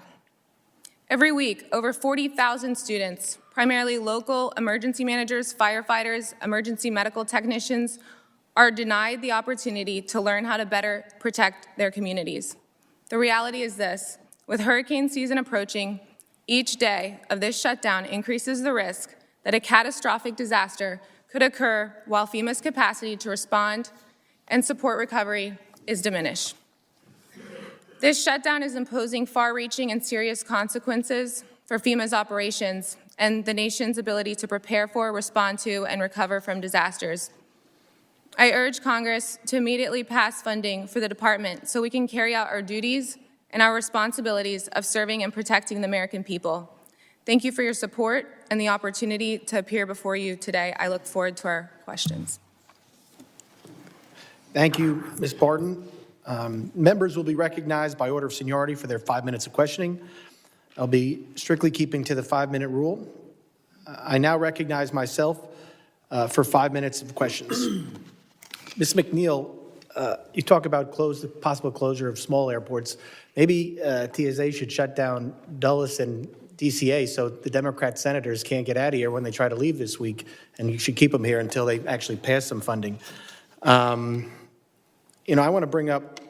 Every week, over 40,000 students, primarily local emergency managers, firefighters, emergency medical technicians, are denied the opportunity to learn how to better protect their communities. The reality is this: with hurricane season approaching, each day of this shutdown increases the risk that a catastrophic disaster could occur while FEMA's capacity to respond and support recovery is diminished. This shutdown is imposing far-reaching and serious consequences for FEMA's operations and the nation's ability to prepare for, respond to, and recover from disasters. I urge Congress to immediately pass funding for the department so we can carry out our duties and our responsibilities of serving and protecting the American people. Thank you for your support and the opportunity to appear before you today. I look forward to our questions. Thank you, Ms. Barton. Members will be recognized by order of seniority for their 5 minutes of questioning. I'll be strictly keeping to the 5-minute rule. I now recognize myself for 5 minutes of questions. Ms. McNeil, you talk about the possible closure of small airports. Maybe TSA should shut down Dulles and DCA so the Democrat senators can't get out of here when they try to leave this week, and you should keep them here until they actually pass some funding. I want to bring up,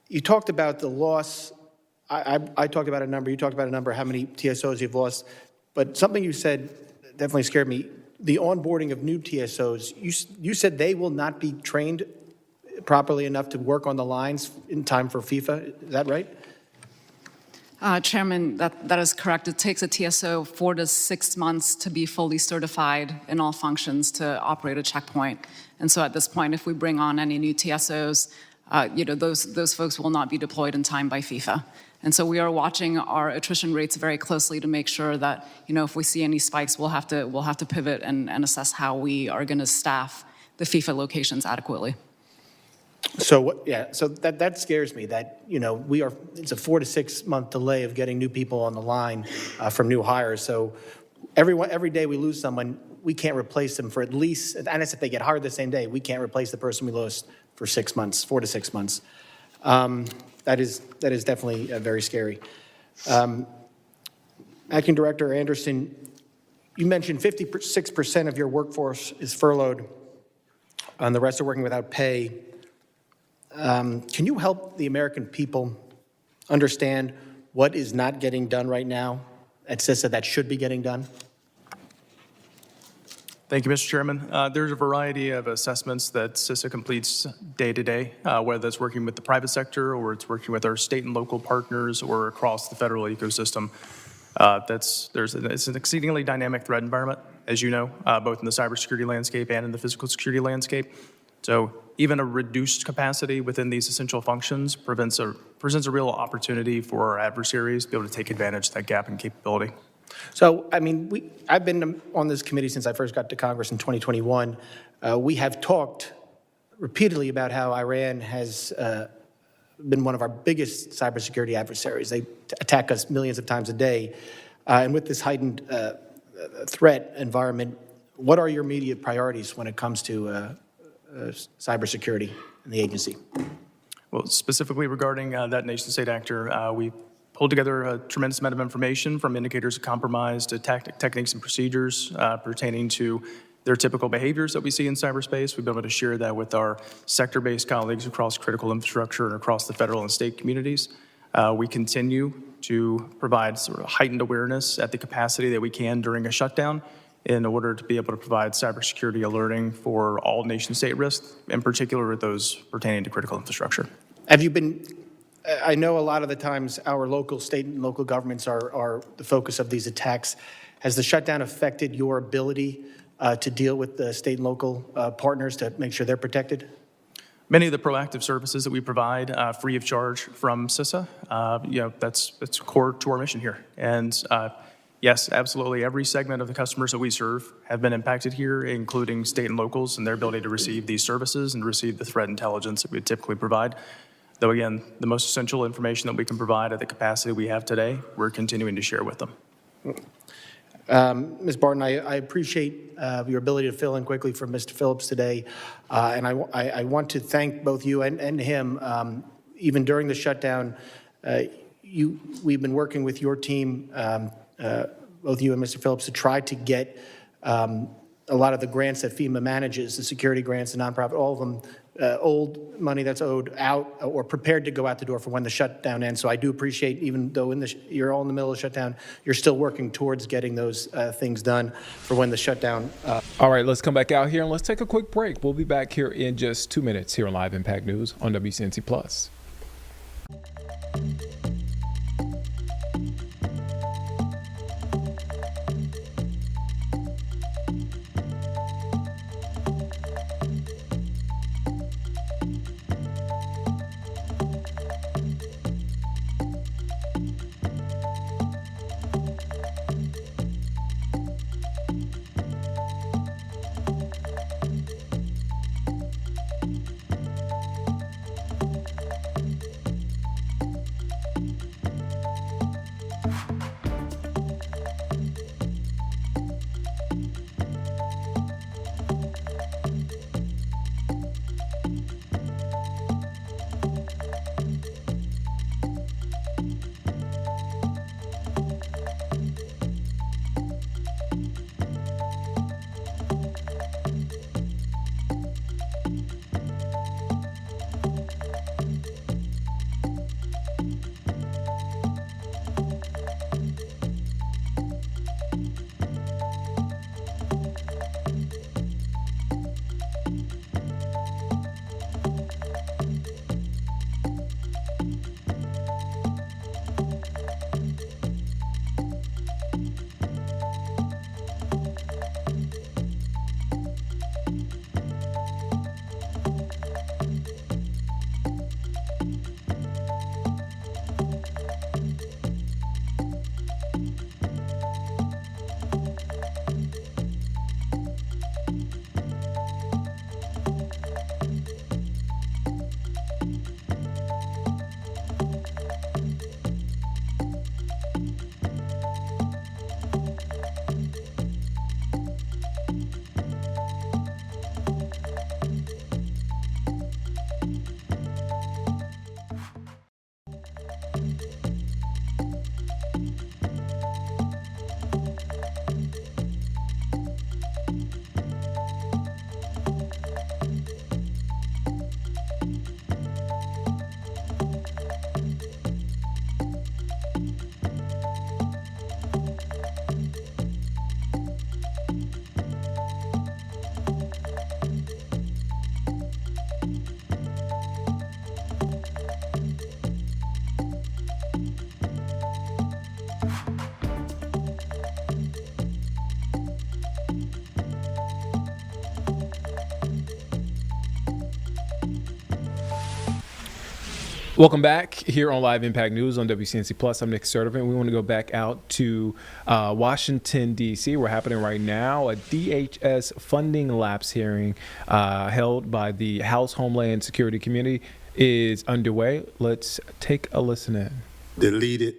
you talked about the loss. I talked about a number, you talked about a number, how many TSOs you've lost, but something you said definitely scared me. The onboarding of new TSOs, you said they will not be trained properly enough to work on the lines in time for FIFA. Is that right? Chairman, that is correct. It takes a TSO 4 to 6 months to be fully certified in all functions to operate a checkpoint. And so at this point, if we bring on any new TSOs, those folks will not be deployed in time by FIFA. And so we are watching our attrition rates very closely to make sure that, if we see any spikes, we'll have to pivot and assess how we are going to staff the FIFA locations adequately. So that scares me that, it's a 4 to 6 month delay of getting new people on the line from new hires. So every day we lose someone, we can't replace them for at least, and if they get hired the same day, we can't replace the person we lost for 6 months, 4 to 6 months. That is definitely very scary. Acting Director Anderson, you mentioned 56% of your workforce is furloughed, and the rest are working without pay. Can you help the American people understand what is not getting done right now at CISA that should be getting done? Thank you, Mr. Chairman. There's a variety of assessments that CISA completes day to day, whether that's working with the private sector or it's working with our state and local partners or across the federal ecosystem. It's an exceedingly dynamic threat environment, as you know, both in the cybersecurity landscape and in the physical security landscape. So even a reduced capacity within these essential functions presents a real opportunity for our adversaries to be able to take advantage of that gap in capability. So, I mean, I've been on this committee since I first got to Congress in 2021. We have talked repeatedly about how Iran has been one of our biggest cybersecurity adversaries. They attack us millions of times a day. And with this heightened threat environment, what are your immediate priorities when it comes to cybersecurity in the agency? Well, specifically regarding that nation-state actor, we pulled together a tremendous amount of information from indicators of compromise to techniques and procedures pertaining to their typical behaviors that we see in cyberspace. We've been able to share that with our sector-based colleagues across critical infrastructure and across the federal and state communities. We continue to provide sort of heightened awareness at the capacity that we can during a shutdown in order to be able to provide cybersecurity alerting for all nation-state risks, in particular those pertaining to critical infrastructure. Have you been, I know a lot of the times our local, state and local governments are the focus of these attacks. Has the shutdown affected your ability to deal with the state and local partners to make sure they're protected? Many of the proactive services that we provide free of charge from CISA, that's core to our mission here. And yes, absolutely, every segment of the customers that we serve have been impacted here, including state and locals and their ability to receive these services and receive the threat intelligence that we typically provide. Though again, the most essential information that we can provide at the capacity we have today, we're continuing to share with them. Ms. Barton, I appreciate your ability to fill in quickly for Mr. Phillips today, and I want to thank both you and him. Even during the shutdown, we've been working with your team, both you and Mr. Phillips, to try to get a lot of the grants that FEMA manages, the security grants, the nonprofit, all of them, old money that's owed out or prepared to go out the door for when the shutdown ends. So I do appreciate, even though you're all in the middle of the shutdown, you're still working towards getting those things done for when the shutdown. All right, let's come back out here and let's take a quick break. We'll be back here in just 2 minutes here on Live Impact News on WCNC Plus. Welcome back here on Live Impact News on WCNC Plus. I'm Nick Sturdivant. We want to go back out to Washington, D.C. We're happening right now. A DHS funding lapse hearing held by the House Homeland Security Committee is underway. Let's take a listen in. Delayed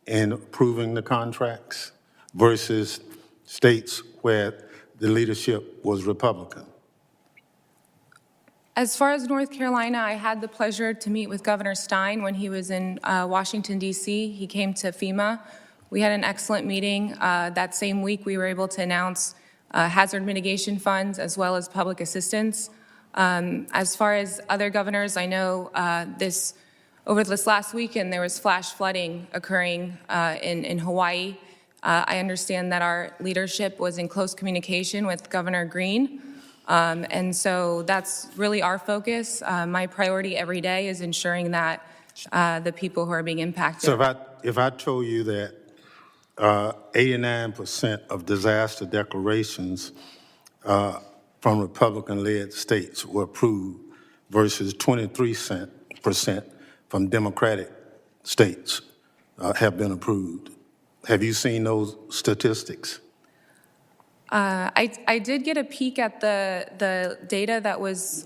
in approving the contracts versus states where the leadership was Republican. As far as North Carolina, I had the pleasure to meet with Governor Stein when he was in Washington, D.C. He came to FEMA. We had an excellent meeting. That same week, we were able to announce hazard mitigation funds as well as public assistance. As far as other governors, I know over this last weekend, there was flash flooding occurring in Hawaii. I understand that our leadership was in close communication with Governor Green. And so that's really our focus. My priority every day is ensuring that the people who are being impacted. So if I told you that 89% of disaster declarations from Republican-led states were approved versus 23% from Democratic states have been approved. Have you seen those statistics? I did get a peek at the data that was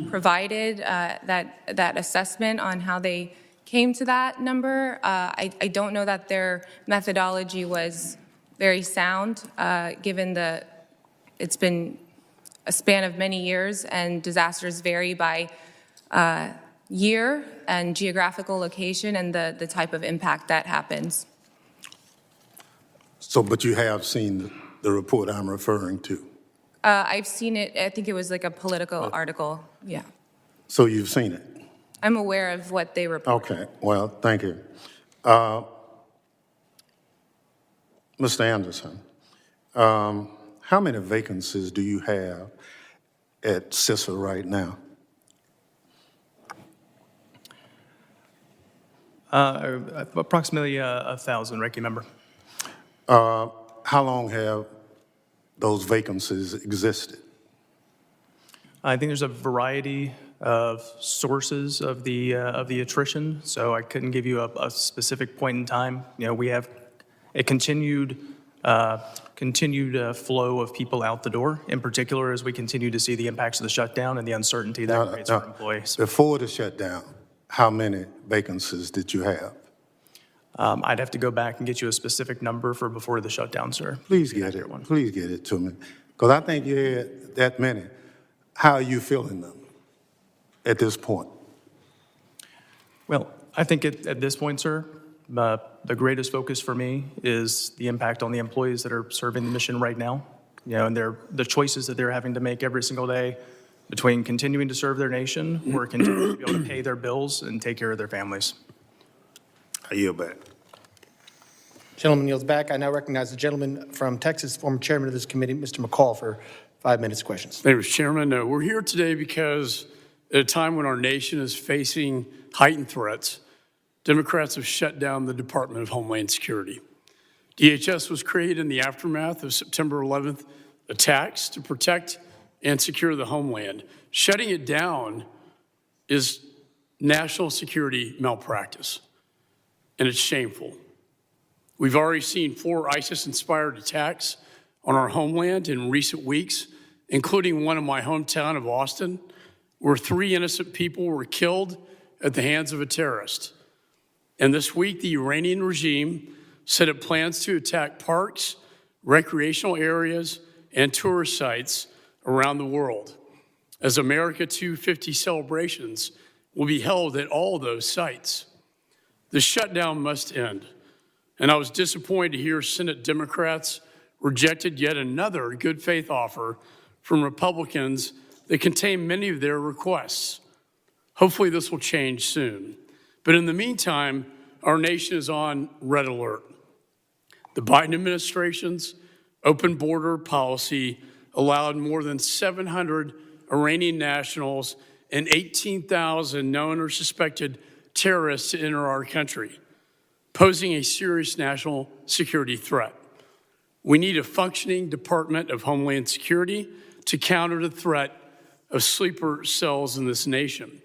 provided, that assessment on how they came to that number. I don't know that their methodology was very sound, given it's been a span of many years, and disasters vary by year and geographical location and the type of impact that happens. So, but you have seen the report I'm referring to? I've seen it. I think it was like a Politico article. Yeah. So you've seen it? I'm aware of what they report. Okay. Well, thank you. Mr. Anderson, how many vacancies do you have at CISA right now? Approximately 1,000, Ranking Member. How long have those vacancies existed? I think there's a variety of sources of the attrition, so I couldn't give you a specific point in time. You know, we have a continued flow of people out the door, in particular as we continue to see the impacts of the shutdown and the uncertainty that creates for employees. Before the shutdown, how many vacancies did you have? I'd have to go back and get you a specific number for before the shutdown, sir. Please get it. Please get it to me, because I think you had that many. How are you feeling them at this point? Well, I think at this point, sir, the greatest focus for me is the impact on the employees that are serving the mission right now. You know, and the choices that they're having to make every single day between continuing to serve their nation or continuing to be able to pay their bills and take care of their families. I yield back. Gentleman yields back. I now recognize the gentleman from Texas, former chairman of this committee, Mr. McCall, for 5 minutes of questions. Thank you, Mr. Chairman. We're here today because at a time when our nation is facing heightened threats, Democrats have shut down the Department of Homeland Security. DHS was created in the aftermath of September 11th attacks to protect and secure the homeland. Shutting it down is national security malpractice, and it's shameful. We've already seen 4 ISIS-inspired attacks on our homeland in recent weeks, including one in my hometown of Austin, where 3 innocent people were killed at the hands of a terrorist. And this week, the Iranian regime said it plans to attack parks, recreational areas, and tourist sites around the world, as America 250 celebrations will be held at all those sites. The shutdown must end. And I was disappointed to hear Senate Democrats rejected yet another good faith offer from Republicans that contained many of their requests. Hopefully this will change soon. But in the meantime, our nation is on red alert. The Biden administration's open border policy allowed more than 700 Iranian nationals and 18,000 known or suspected terrorists to enter our country, posing a serious national security threat. We need a functioning Department of Homeland Security to counter the threat of sleeper cells in this nation.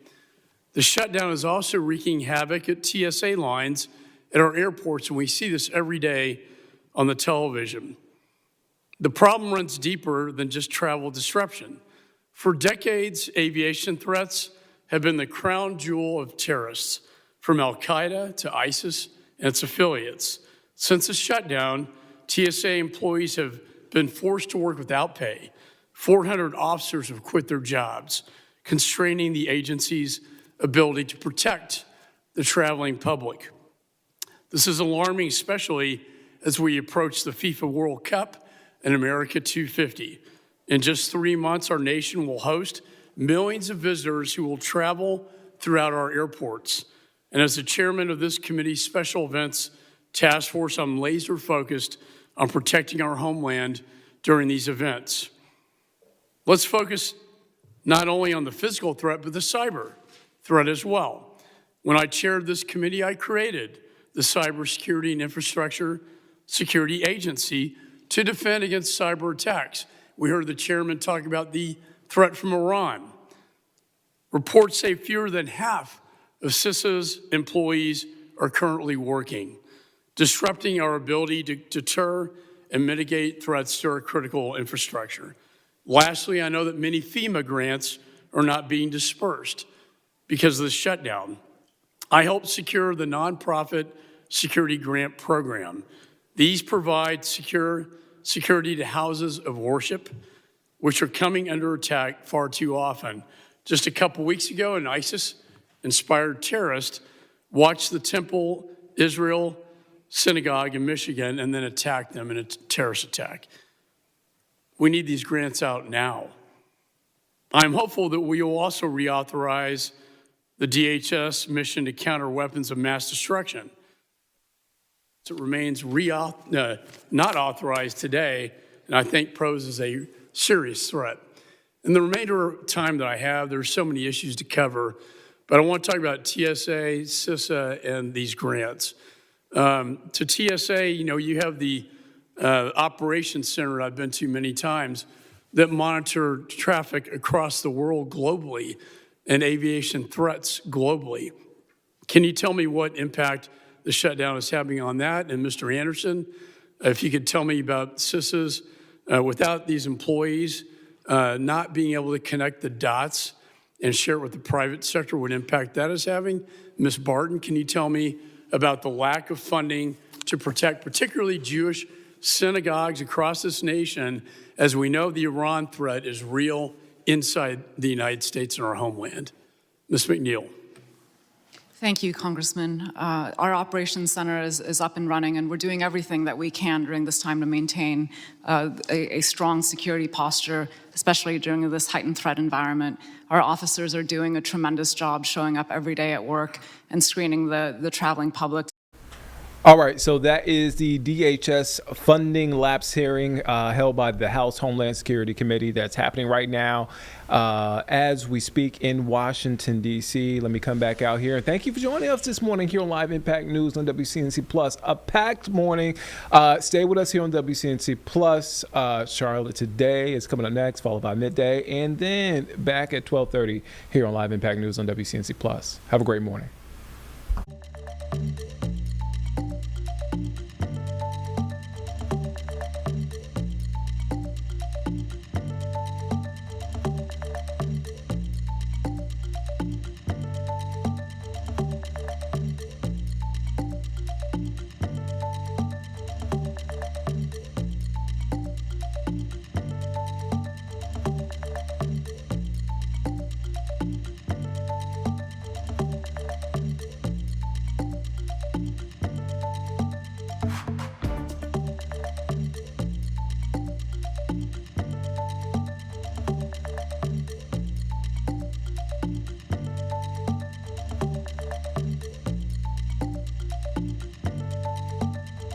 The shutdown is also wreaking havoc at TSA lines at our airports, and we see this every day on the television. The problem runs deeper than just travel disruption. For decades, aviation threats have been the crown jewel of terrorists, from Al-Qaeda to ISIS and its affiliates. Since the shutdown, TSA employees have been forced to work without pay. 400 officers have quit their jobs, constraining the agency's ability to protect the traveling public. This is alarming, especially as we approach the FIFA World Cup and America 250. In just 3 months, our nation will host millions of visitors who will travel throughout our airports. And as the chairman of this committee's special events task force, I'm laser focused on protecting our homeland during these events. Let's focus not only on the physical threat, but the cyber threat as well. When I chaired this committee, I created the Cybersecurity and Infrastructure Security Agency to defend against cyber attacks. We heard the chairman talk about the threat from Iran. Reports say fewer than half of CISA's employees are currently working, disrupting our ability to deter and mitigate threats to our critical infrastructure. Lastly, I know that many FEMA grants are not being dispersed because of the shutdown. I helped secure the nonprofit security grant program. These provide security to houses of worship, which are coming under attack far too often. Just a couple weeks ago, an ISIS-inspired terrorist watched the Temple Israel synagogue in Michigan and then attacked them in a terrorist attack. We need these grants out now. I'm hopeful that we will also reauthorize the DHS mission to counter weapons of mass destruction. It remains not authorized today, and I think poses a serious threat. In the remainder of time that I have, there's so many issues to cover, but I want to talk about TSA, CISA, and these grants. To TSA, you have the operations center I've been to many times that monitor traffic across the world globally and aviation threats globally. Can you tell me what impact the shutdown is having on that? And Mr. Anderson, if you could tell me about CISA's, without these employees not being able to connect the dots and share it with the private sector, what impact that is having. Ms. Barton, can you tell me about the lack of funding to protect particularly Jewish synagogues across this nation, as we know the Iran threat is real inside the United States and our homeland? Ms. McNeil. Thank you, Congressman. Our operations center is up and running, and we're doing everything that we can during this time to maintain a strong security posture, especially during this heightened threat environment. Our officers are doing a tremendous job showing up every day at work and screening the traveling public. All right, so that is the DHS funding lapse hearing held by the House Homeland Security Committee that's happening right now as we speak in Washington, D.C. Let me come back out here. Thank you for joining us this morning here on Live Impact News on WCNC Plus. A packed morning. Stay with us here on WCNC Plus. Charlotte Today is coming up next, followed by Midday, and then back at 12:30 here on Live Impact News on WCNC Plus. Have a great morning.